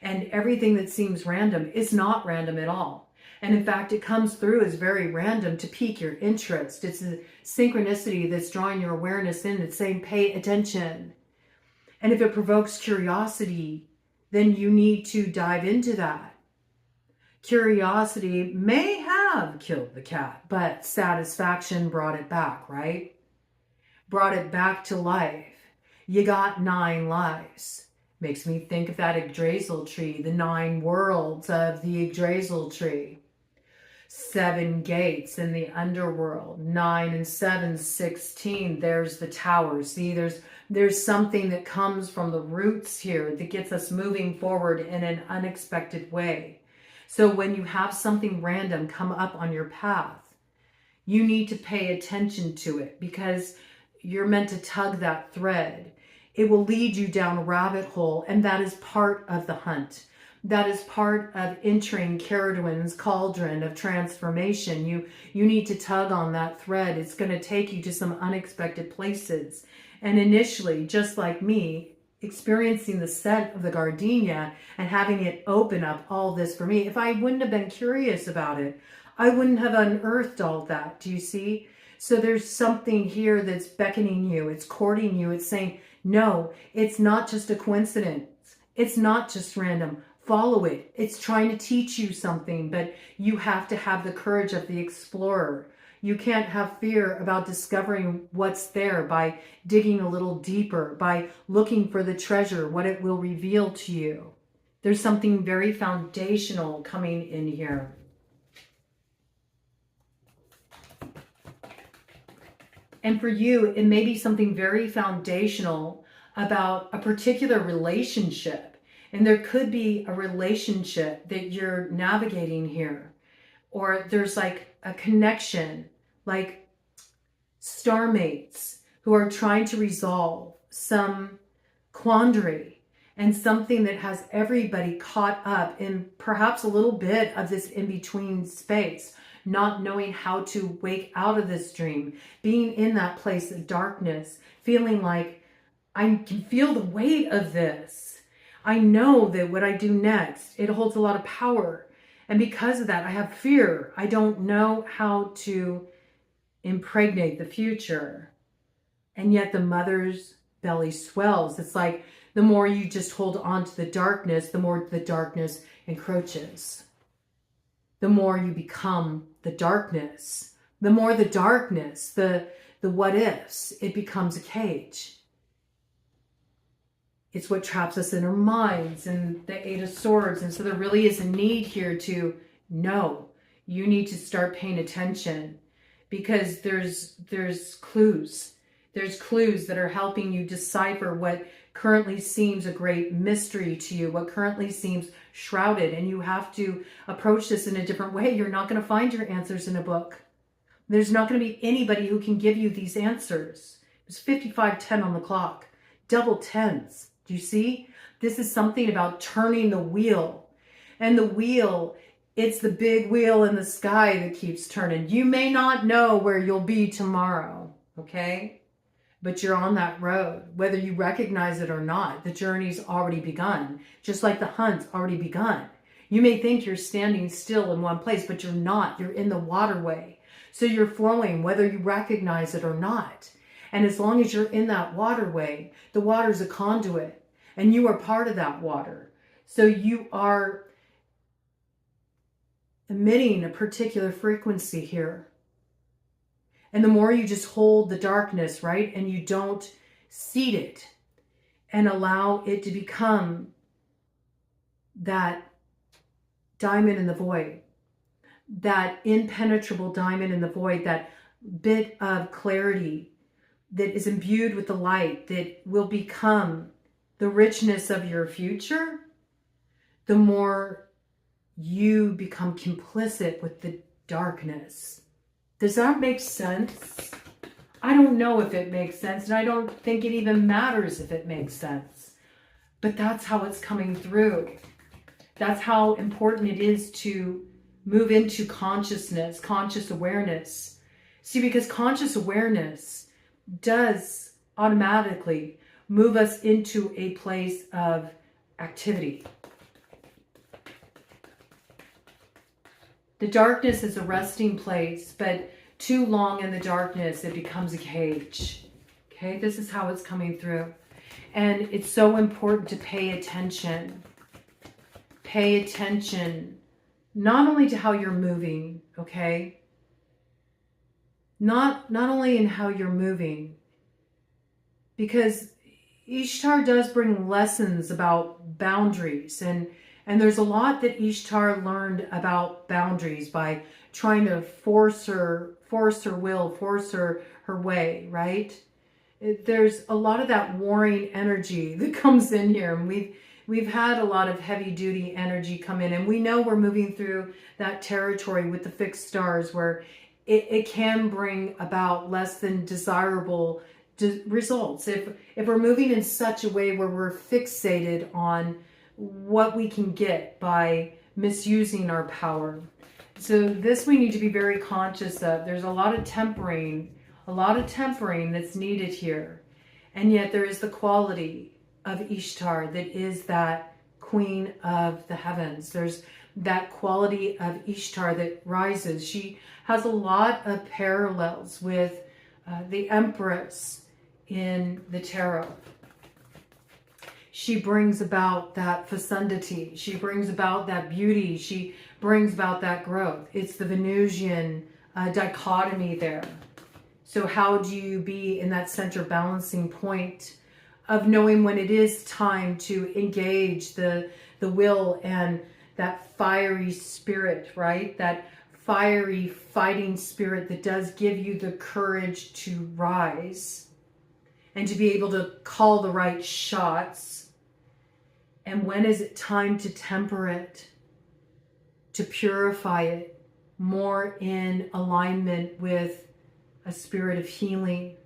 And everything that seems random is not random at all. And in fact, it comes through as very random to pique your interest. It's a synchronicity that's drawing your awareness in. It's saying, pay attention. And if it provokes curiosity, then you need to dive into that. Curiosity may have killed the cat, but satisfaction brought it back, right? Brought it back to life. You got 9 lives. Makes me think of that Yggdrasil tree, the 9 worlds of the Yggdrasil tree. 7 gates in the underworld, 9 and 7, 16. There's the tower. See, there's something that comes from the roots here that gets us moving forward in an unexpected way. So when you have something random come up on your path, you need to pay attention to it because you're meant to tug that thread. It will lead you down a rabbit hole, and that is part of the hunt. That is part of entering Caradwin's cauldron of transformation. You need to tug on that thread. It's going to take you to some unexpected places. And initially, just like me, experiencing the scent of the gardenia and having it open up all this for me, if I wouldn't have been curious about it, I wouldn't have unearthed all that. Do you see? So there's something here that's beckoning you. It's courting you. It's saying, no, it's not just a coincidence. It's not just random. Follow it. It's trying to teach you something, but you have to have the courage of the explorer. You can't have fear about discovering what's there by digging a little deeper, by looking for the treasure, what it will reveal to you. There's something very foundational coming in here. And for you, it may be something very foundational about a particular relationship. And there could be a relationship that you're navigating here. Or there's like a connection, like starmates who are trying to resolve some quandary and something that has everybody caught up in perhaps a little bit of this in-between space. Not knowing how to wake out of this dream, being in that place of darkness, feeling like I can feel the weight of this. I know that what I do next, it holds a lot of power. And because of that, I have fear. I don't know how to impregnate the future. And yet the mother's belly swells. It's like the more you just hold on to the darkness, the more the darkness encroaches. The more you become the darkness, the more the darkness, the what ifs, it becomes a cage. It's what traps us in our minds, and the Eight of Swords. And so there really is a need here to know. You need to start paying attention, because there's clues. There's clues that are helping you decipher what currently seems a great mystery to you, what currently seems shrouded, and you have to approach this in a different way. You're not going to find your answers in a book. There's not going to be anybody who can give you these answers. It's 55:10 on the clock. Double tens. Do you see? This is something about turning the wheel. And the wheel, it's the big wheel in the sky that keeps turning. You may not know where you'll be tomorrow, okay? But you're on that road, whether you recognize it or not. The journey's already begun, just like the hunt's already begun. You may think you're standing still in one place, but you're not. You're in the waterway. So you're flowing, whether you recognize it or not. And as long as you're in that waterway, the water's a conduit, and you are part of that water. So you are emitting a particular frequency here. And the more you just hold the darkness, right, and you don't seed it and allow it to become that diamond in the void, that impenetrable diamond in the void, that bit of clarity that is imbued with the light that will become the richness of your future, the more you become complicit with the darkness. Does that make sense? I don't know if it makes sense, and I don't think it even matters if it makes sense. But that's how it's coming through. That's how important it is to move into consciousness, conscious awareness. See, because conscious awareness does automatically move us into a place of activity. The darkness is a resting place, but too long in the darkness, it becomes a cage. Okay, this is how it's coming through. And it's so important to pay attention. Pay attention, not only to how you're moving, okay? Not only in how you're moving, because Ishtar does bring lessons about boundaries, and there's a lot that Ishtar learned about boundaries by trying to force her will, force her way, right? There's a lot of that warring energy that comes in here, and we've had a lot of heavy duty energy come in, and we know we're moving through that territory with the fixed stars where it can bring about less than desirable results. If we're moving in such a way where we're fixated on what we can get by misusing our power. So this we need to be very conscious of. There's a lot of tempering that's needed here. And yet there is the quality of Ishtar that is that queen of the heavens. There's that quality of Ishtar that rises. She has a lot of parallels with the Empress in the tarot. She brings about that fecundity. She brings about that beauty. She brings about that growth. It's the Venusian dichotomy there. So how do you be in that center balancing point of knowing when it is time to engage the will and that fiery spirit, right? That fiery fighting spirit that does give you the courage to rise and to be able to call the right shots. And when is it time to temper it, to purify it more in alignment with a spirit of healing,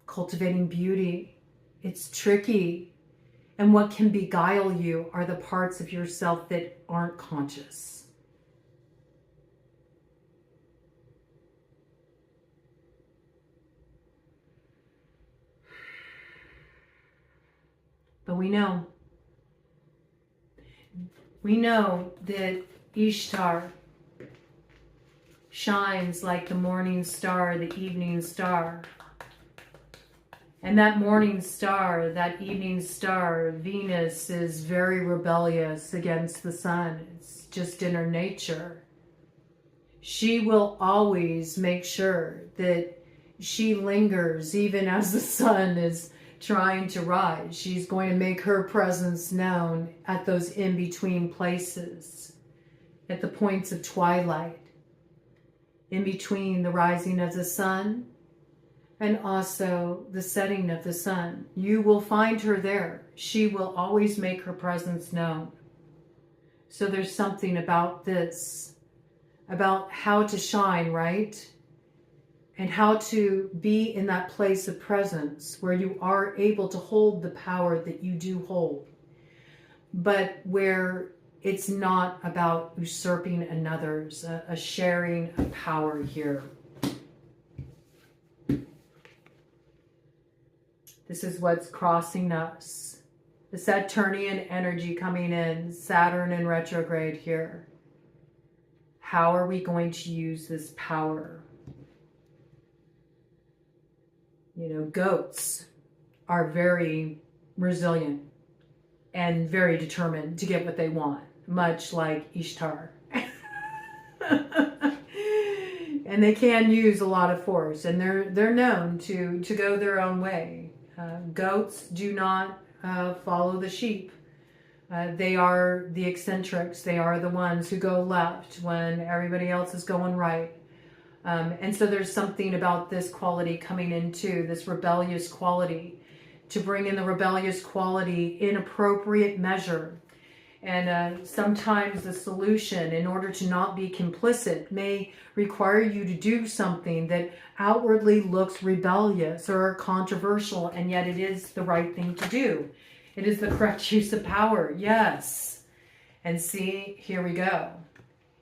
cultivating beauty? It's tricky. And what can beguile you are the parts of yourself that aren't conscious. But we know that Ishtar shines like the morning star, the evening star. And that morning star, that evening star, Venus, is very rebellious against the sun. It's just in her nature. She will always make sure that she lingers even as the sun is trying to rise. She's going to make her presence known at those in-between places, at the points of twilight, in between the rising of the sun and also the setting of the sun. You will find her there. She will always make her presence known. So there's something about this, about how to shine, right? And how to be in that place of presence where you are able to hold the power that you do hold, but where it's not about usurping another's, a sharing of power here. This is what's crossing us. The Saturnian energy coming in, Saturn in retrograde here. How are we going to use this power? You know, goats are very resilient and very determined to get what they want, much like Ishtar. And they can use a lot of force, and they're known to go their own way. Goats do not follow the sheep. They are the eccentrics. They are the ones who go left when everybody else is going right. And so there's something about this quality coming into this rebellious quality, to bring in the rebellious quality in appropriate measure. And sometimes the solution, in order to not be complicit, may require you to do something that outwardly looks rebellious or controversial, and yet it is the right thing to do. It is the correct use of power, yes. And see, here we go.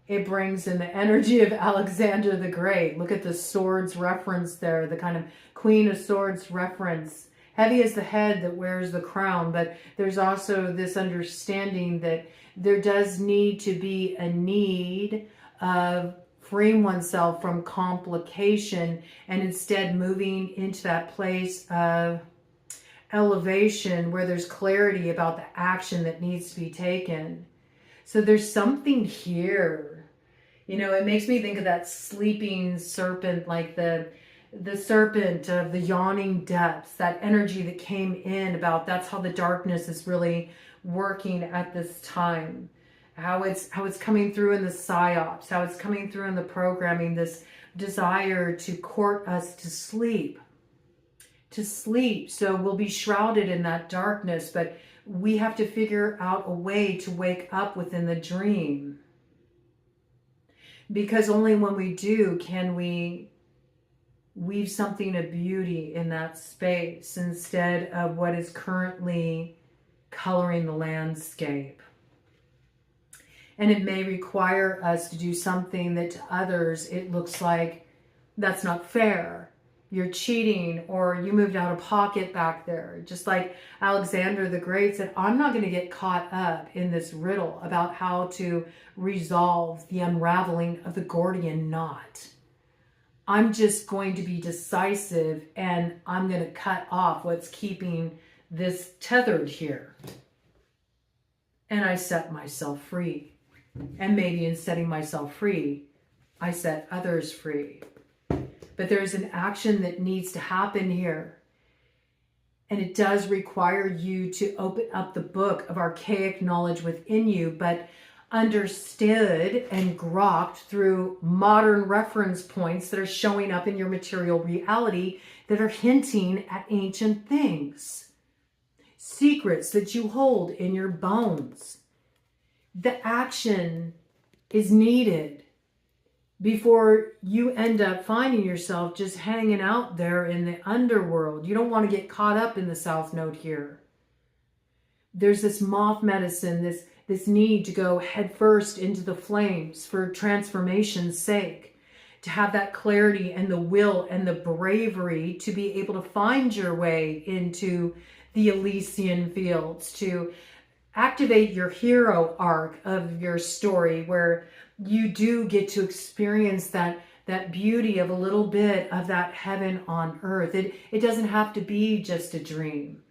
It brings in the energy of Alexander the Great. Look at the swords reference there, the kind of Queen of Swords reference. Heavy is the head that wears the crown, but there's also this understanding that there does need to be a need of freeing oneself from complication and instead moving into that place of elevation where there's clarity about the action that needs to be taken. So there's something here. You know, it makes me think of that sleeping serpent, like the serpent of the yawning depths, that energy that came in about that's how the darkness is really working at this time. How it's coming through in the psyops, how it's coming through in the programming, this desire to court us to sleep. So we'll be shrouded in that darkness, but we have to figure out a way to wake up within the dream. Because only when we do can we weave something of beauty in that space instead of what is currently coloring the landscape. And it may require us to do something that to others it looks like that's not fair. You're cheating, or you moved out of pocket back there. Just like Alexander the Great said, I'm not going to get caught up in this riddle about how to resolve the unraveling of the Gordian knot. I'm just going to be decisive, and I'm going to cut off what's keeping this tethered here. And I set myself free. And maybe in setting myself free, I set others free. But there's an action that needs to happen here. And it does require you to open up the book of archaic knowledge within you, but understood and grokked through modern reference points that are showing up in your material reality that are hinting at ancient things. Secrets that you hold in your bones. The action is needed before you end up finding yourself just hanging out there in the underworld. You don't want to get caught up in the South Node here. There's this moth medicine, this need to go headfirst into the flames for transformation's sake, to have that clarity and the will and the bravery to be able to find your way into the Elysian fields, to activate your hero arc of your story where you do get to experience that beauty of a little bit of that heaven on earth. It doesn't have to be just a dream.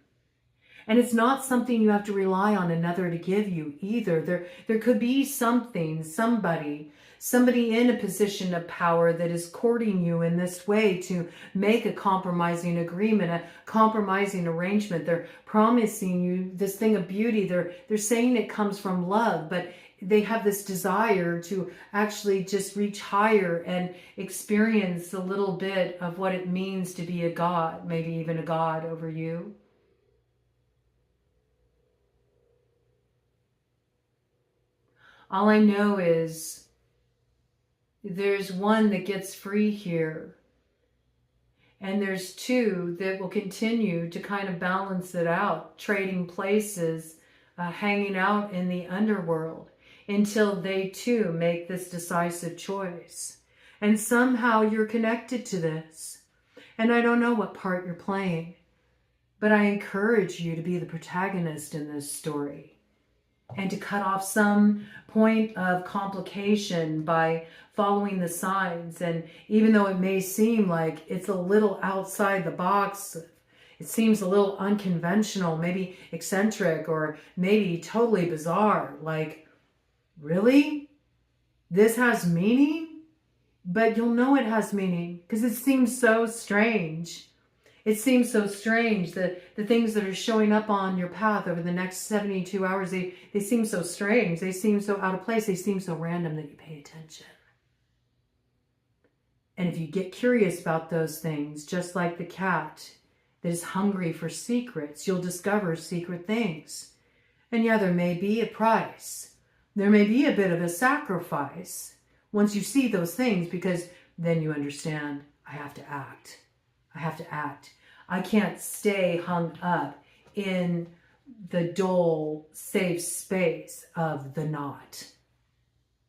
And it's not something you have to rely on another to give you either. There could be something, somebody in a position of power that is courting you in this way to make a compromising agreement, a compromising arrangement. They're promising you this thing of beauty. They're saying it comes from love, but they have this desire to actually just reach higher and experience a little bit of what it means to be a god, maybe even a god over you. All I know is there's one that gets free here, and there's two that will continue to kind of balance it out, trading places, hanging out in the underworld until they too make this decisive choice. And somehow you're connected to this. And I don't know what part you're playing, but I encourage you to be the protagonist in this story and to cut off some point of complication by following the signs. And even though it may seem like it's a little outside the box, it seems a little unconventional, maybe eccentric, or maybe totally bizarre, like, really? This has meaning? But you'll know it has meaning because it seems so strange. It seems so strange that the things that are showing up on your path over the next 72 hours, they seem so strange. They seem so out of place. They seem so random that you pay attention. And if you get curious about those things, just like the cat that is hungry for secrets, you'll discover secret things. And yeah, there may be a price. There may be a bit of a sacrifice once you see those things, because then you understand, I have to act. I have to act. I can't stay hung up in the dull, safe space of the not.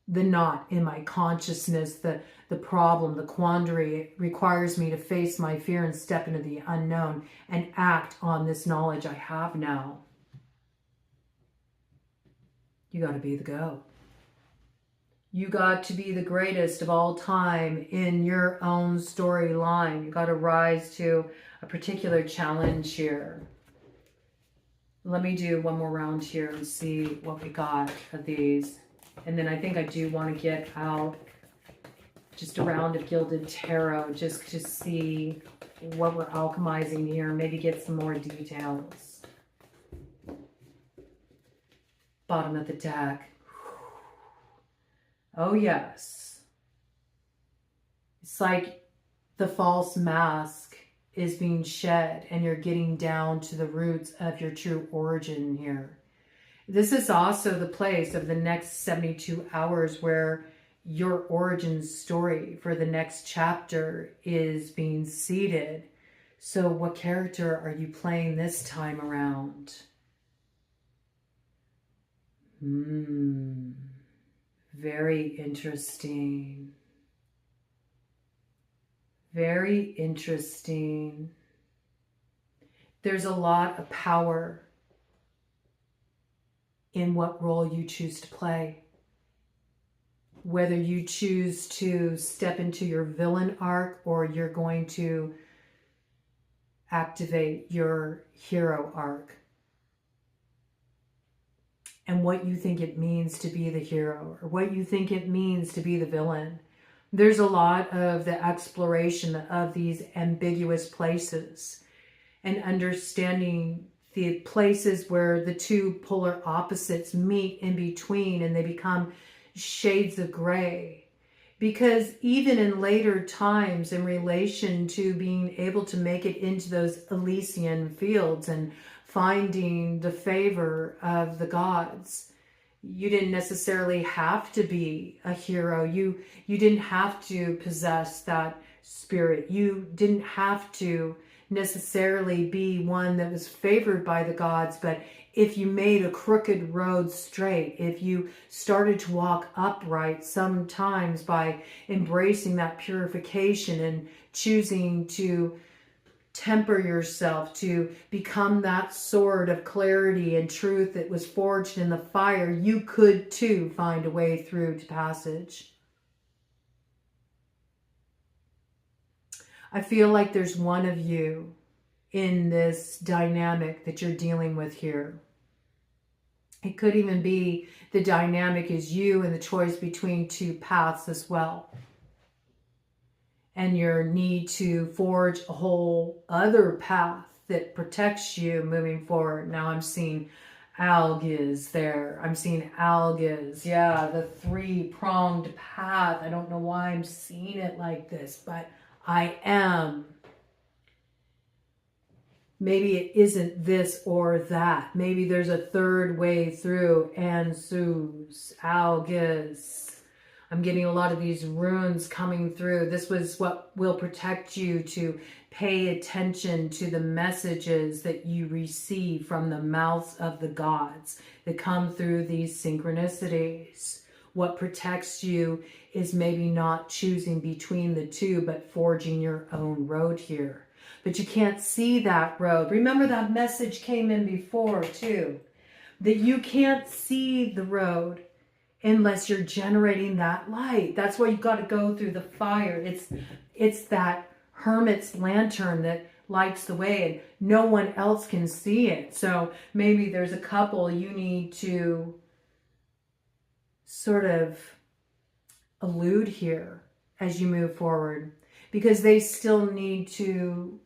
The not in my consciousness, the problem, the quandary. It requires me to face my fear and step into the unknown and act on this knowledge I have now. You got to be the go. You got to be the greatest of all time in your own storyline. You got to rise to a particular challenge here. Let me do one more round here and see what we got of these. And then I think I do want to get out just a round of Gilded Tarot just to see what we're alchemizing here. Maybe get some more details. Bottom of the deck. Oh, yes. It's like the false mask is being shed and you're getting down to the roots of your true origin here. This is also the place of the next 72 hours where your origin story for the next chapter is being seeded. So what character are you playing this time around? Very interesting. Very interesting. There's a lot of power in what role you choose to play. Whether you choose to step into your villain arc or you're going to activate your hero arc. And what you think it means to be the hero or what you think it means to be the villain. There's a lot of the exploration of these ambiguous places and understanding the places where the two polar opposites meet in between and they become shades of gray. Because even in later times in relation to being able to make it into those Elysian fields and finding the favor of the gods, you didn't necessarily have to be a hero. You didn't have to possess that spirit. You didn't have to necessarily be one that was favored by the gods, but if you made a crooked road straight, if you started to walk upright, sometimes by embracing that purification and choosing to temper yourself, to become that sword of clarity and truth that was forged in the fire, you could too find a way through to passage. I feel like there's one of you in this dynamic that you're dealing with here. It could even be the dynamic is you and the choice between two paths as well. And your need to forge a whole other path that protects you moving forward. Now I'm seeing algaes there. I'm seeing algaes. Yeah, the three-pronged path. I don't know why I'm seeing it like this, but I am. Maybe it isn't this or that. Maybe there's a third way through. Ansus, algaes. I'm getting a lot of these runes coming through. This was what will protect you, to pay attention to the messages that you receive from the mouths of the gods that come through these synchronicities. What protects you is maybe not choosing between the two, but forging your own road here. But you can't see that road. Remember that message came in before too, that you can't see the road unless you're generating that light. That's why you got to go through the fire. It's that hermit's lantern that lights the way, and no one else can see it. So maybe there's a couple you need to sort of elude here as you move forward, because they still need to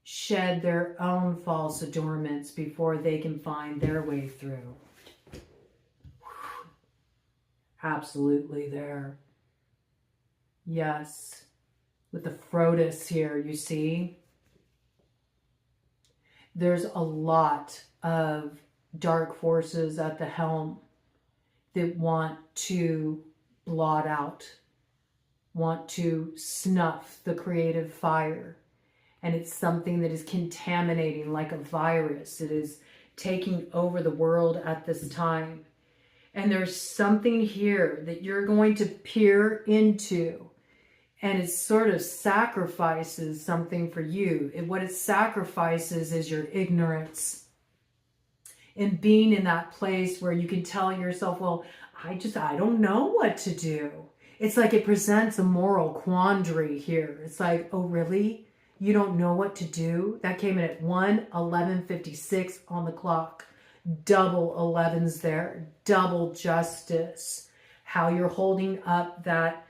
shed their own false adornments before they can find their way through. Absolutely there. Yes. With the Frodis here, you see, there's a lot of dark forces at the helm that want to blot out, want to snuff the creative fire. And it's something that is contaminating like a virus. It is taking over the world at this time. And there's something here that you're going to peer into, and it sort of sacrifices something for you. And what it sacrifices is your ignorance. And being in that place where you can tell yourself, well, I don't know what to do. It's like it presents a moral quandary here. It's like, oh, really? You don't know what to do? That came in at 1:11:56 on the clock. Double 11s there. Double justice. How you're holding up that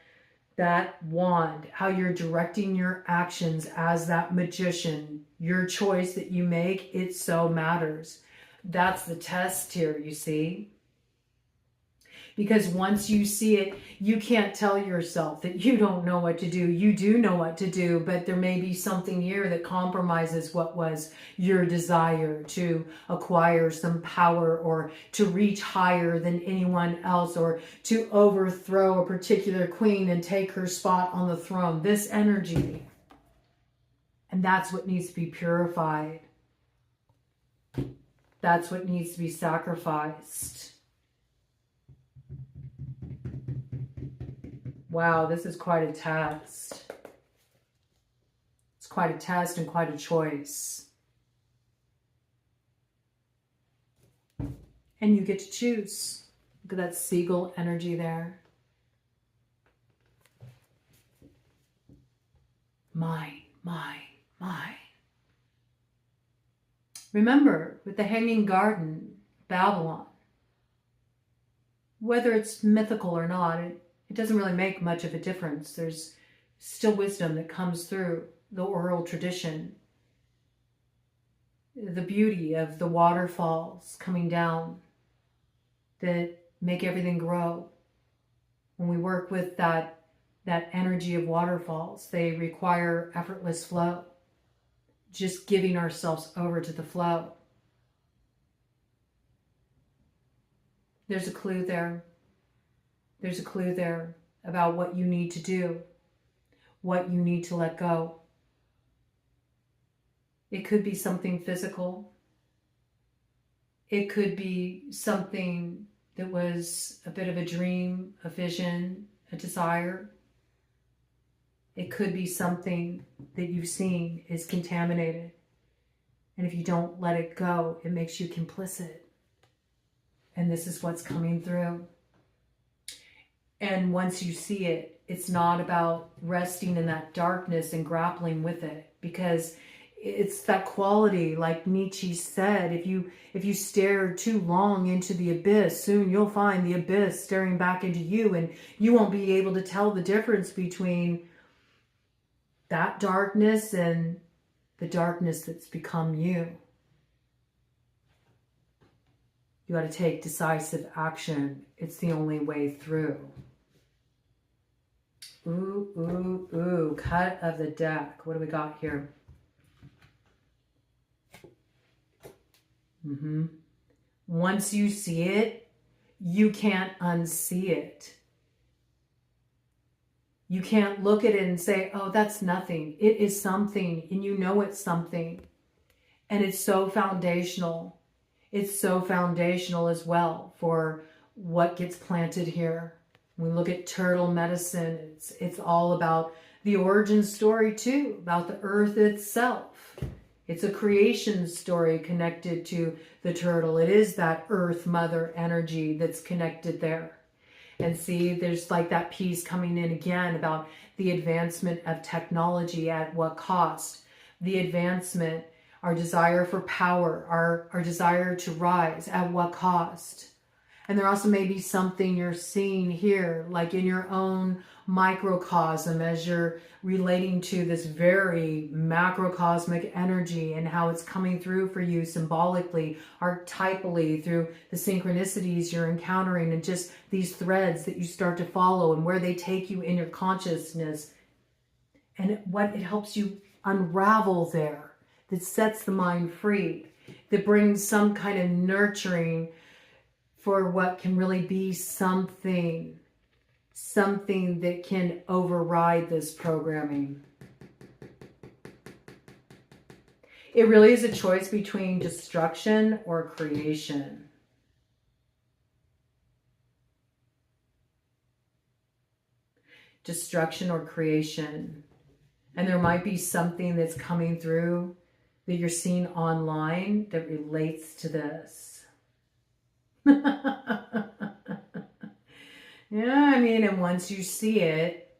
wand. How you're directing your actions as that magician. Your choice that you make, it so matters. That's the test here, you see. Because once you see it, you can't tell yourself that you don't know what to do. You do know what to do, but there may be something here that compromises what was your desire to acquire some power, or to reach higher than anyone else, or to overthrow a particular queen and take her spot on the throne. This energy. And that's what needs to be purified. That's what needs to be sacrificed. Wow, this is quite a test. It's quite a test and quite a choice. And you get to choose. Look at that seagull energy there. Mine, mine, mine. Remember, with the Hanging Garden, Babylon, whether it's mythical or not, it doesn't really make much of a difference. There's still wisdom that comes through the oral tradition. The beauty of the waterfalls coming down that make everything grow. When we work with that energy of waterfalls, they require effortless flow. Just giving ourselves over to the flow. There's a clue there. There's a clue there about what you need to do, what you need to let go. It could be something physical. It could be something that was a bit of a dream, a vision, a desire. It could be something that you've seen is contaminated. And if you don't let it go, it makes you complicit. And this is what's coming through. And once you see it, it's not about resting in that darkness and grappling with it, because it's that quality, like Nietzsche said, if you stare too long into the abyss, soon you'll find the abyss staring back into you, and you won't be able to tell the difference between that darkness and the darkness that's become you. You got to take decisive action. It's the only way through. Ooh, ooh, ooh. Cut of the deck. What do we got here? Once you see it, you can't unsee it. You can't look at it and say, oh, that's nothing. It is something, and you know it's something. And it's so foundational. It's so foundational as well for what gets planted here. When we look at turtle medicine, it's all about the origin story too, about the earth itself. It's a creation story connected to the turtle. It is that earth mother energy that's connected there. And see, there's like that piece coming in again about the advancement of technology at what cost. The advancement, our desire for power, our desire to rise, at what cost. And there also may be something you're seeing here, like in your own microcosm as you're relating to this very macrocosmic energy and how it's coming through for you symbolically, archetypally, through the synchronicities you're encountering and just these threads that you start to follow and where they take you in your consciousness and what it helps you unravel there, that sets the mind free, that brings some kind of nurturing for what can really be something that can override this programming. It really is a choice between destruction or creation. Destruction or creation. And there might be something that's coming through that you're seeing online that relates to this. Yeah, I mean, and once you see it,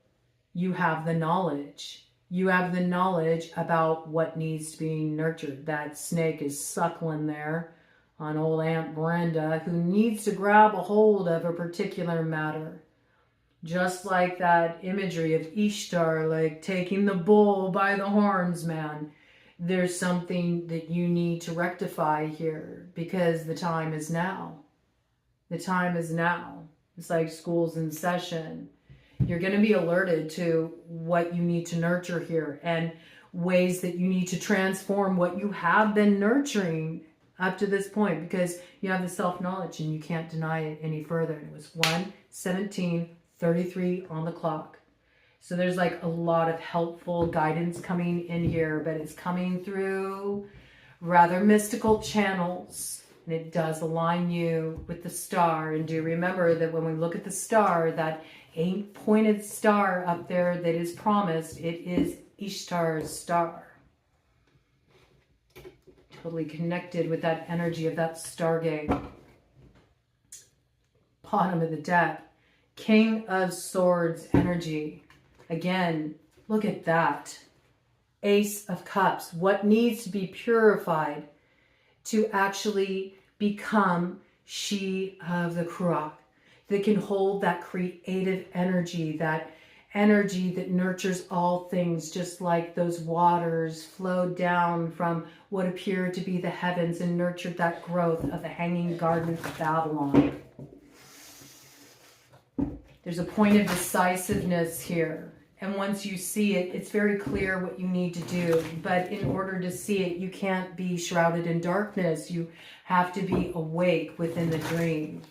you have the knowledge. You have the knowledge about what needs to be nurtured. That snake is suckling there on old Aunt Brenda, who needs to grab a hold of a particular matter. Just like that imagery of Ishtar, like taking the bull by the horns, man. There's something that you need to rectify here because the time is now. The time is now. It's like school's in session. You're going to be alerted to what you need to nurture here and ways that you need to transform what you have been nurturing up to this point, because you have the self-knowledge and you can't deny it any further. It was 1:17:33 on the clock. So there's like a lot of helpful guidance coming in here, but it's coming through rather mystical channels. And it does align you with the star. And do remember that when we look at the star, that 8-pointed star up there that is promised, it is Ishtar's star. Totally connected with that energy of that stargate. Bottom of the deck. King of Swords energy. Again, look at that. Ace of Cups. What needs to be purified to actually become she of the Kruak, that can hold that creative energy, that energy that nurtures all things, just like those waters flowed down from what appeared to be the heavens and nurtured that growth of the Hanging Garden of Babylon. There's a point of decisiveness here. And once you see it, it's very clear what you need to do. But in order to see it, you can't be shrouded in darkness. You have to be awake within the dream.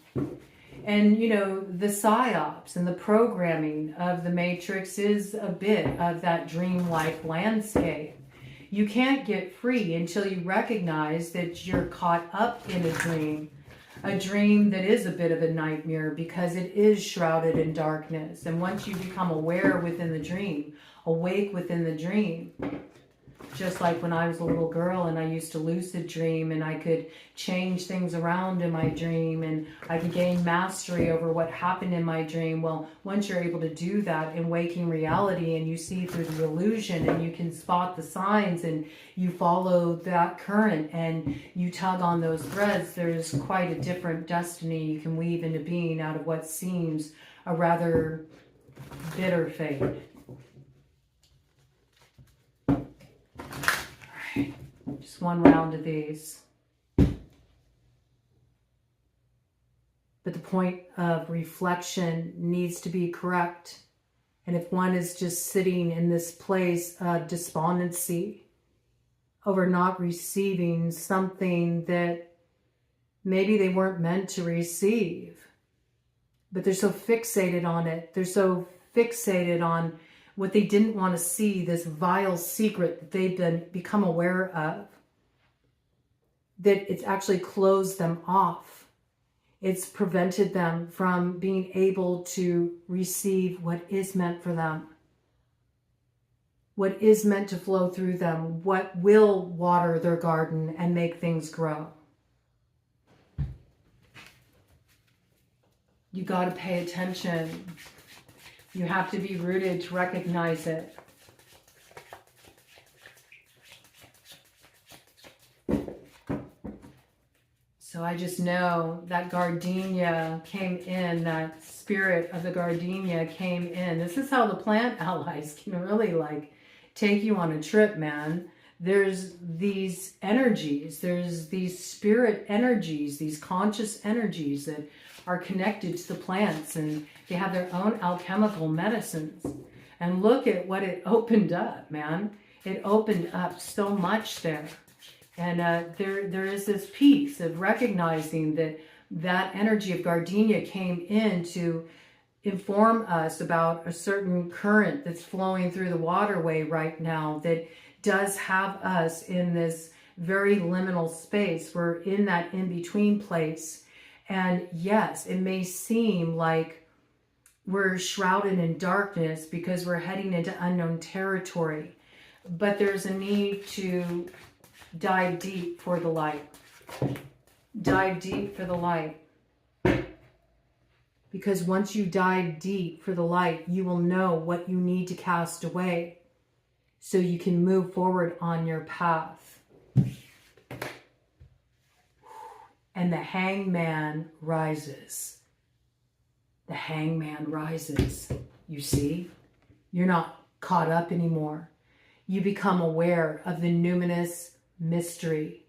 And, you know, the psyops and the programming of the Matrix is a bit of that dreamlike landscape. You can't get free until you recognize that you're caught up in a dream. a dream that is a bit of a nightmare because it is shrouded in darkness. And once you become aware within the dream, awake within the dream, just like when I was a little girl and I used to lucid dream and I could change things around in my dream and I could gain mastery over what happened in my dream. Well, once you're able to do that in waking reality and you see through the illusion and you can spot the signs and you follow that current and you tug on those threads, there's quite a different destiny you can weave into being out of what seems a rather bitter fate. Just one round of these. But the point of reflection needs to be correct. And if one is just sitting in this place of despondency over not receiving something that maybe they weren't meant to receive, but they're so fixated on it. They're so fixated on what they didn't want to see, this vile secret that they've become aware of, that it's actually closed them off. It's prevented them from being able to receive what is meant for them, what is meant to flow through them, what will water their garden and make things grow. You got to pay attention. You have to be rooted to recognize it. So I just know that gardenia came in, that spirit of the gardenia came in. This is how the plant allies can really like take you on a trip, man. There's these energies, there's these spirit energies, these conscious energies that are connected to the plants, and they have their own alchemical medicines. And look at what it opened up, man. It opened up so much there. And there is this piece of recognizing that that energy of gardenia came in to inform us about a certain current that's flowing through the waterway right now that does have us in this very liminal space. We're in that in-between place. And yes, it may seem like we're shrouded in darkness because we're heading into unknown territory, but there's a need to dive deep for the light. Dive deep for the light. Because once you dive deep for the light, you will know what you need to cast away so you can move forward on your path. And the hangman rises. The hangman rises. You see? You're not caught up anymore. You become aware of the numinous mystery.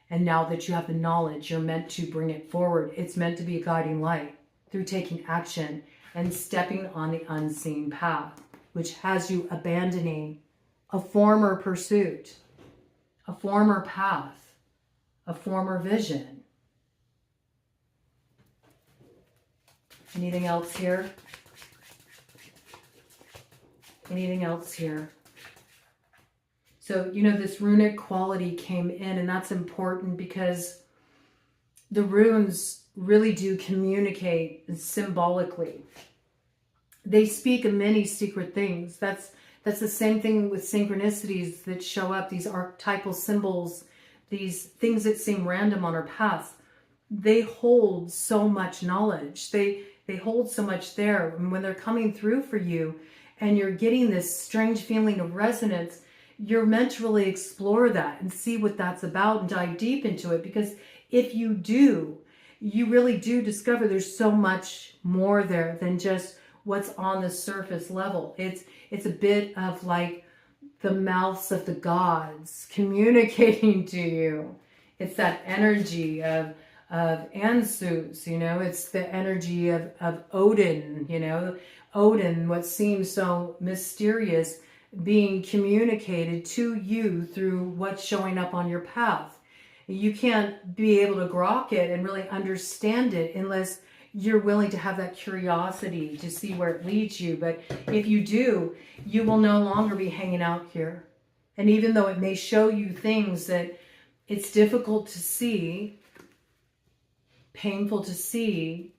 And now that you have the knowledge, you're meant to bring it forward. It's meant to be a guiding light through taking action and stepping on the unseen path, which has you abandoning a former pursuit, a former path, a former vision. Anything else here? Anything else here? So, you know, this runic quality came in, and that's important because the runes really do communicate symbolically. They speak of many secret things. That's the same thing with synchronicities that show up, these archetypal symbols, these things that seem random on our path. They hold so much knowledge. They hold so much there. And when they're coming through for you and you're getting this strange feeling of resonance, you're meant to really explore that and see what that's about and dive deep into it. Because if you do, you really do discover there's so much more there than just what's on the surface level. It's a bit of like the mouths of the gods communicating to you. It's that energy of Ansus, you know, it's the energy of Odin, you know, Odin, what seems so mysterious, being communicated to you through what's showing up on your path. You can't be able to grok it and really understand it unless you're willing to have that curiosity to see where it leads you. But if you do, you will no longer be hanging out here. And even though it may show you things that it's difficult to see, painful to see,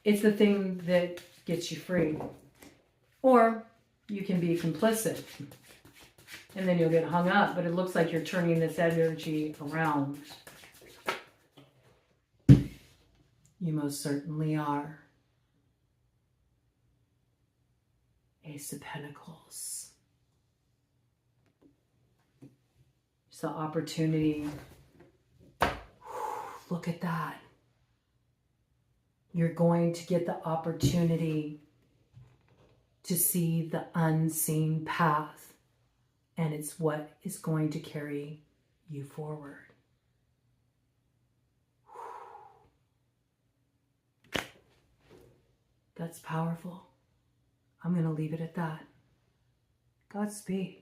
it's the thing that gets you free. Or you can be complicit and then you'll get hung up, but it looks like you're turning this energy around. You most certainly are. Ace of Pentacles. It's the opportunity. Look at that. You're going to get the opportunity to see the unseen path, and it's what is going to carry you forward. That's powerful. I'm going to leave it at that. Godspeed.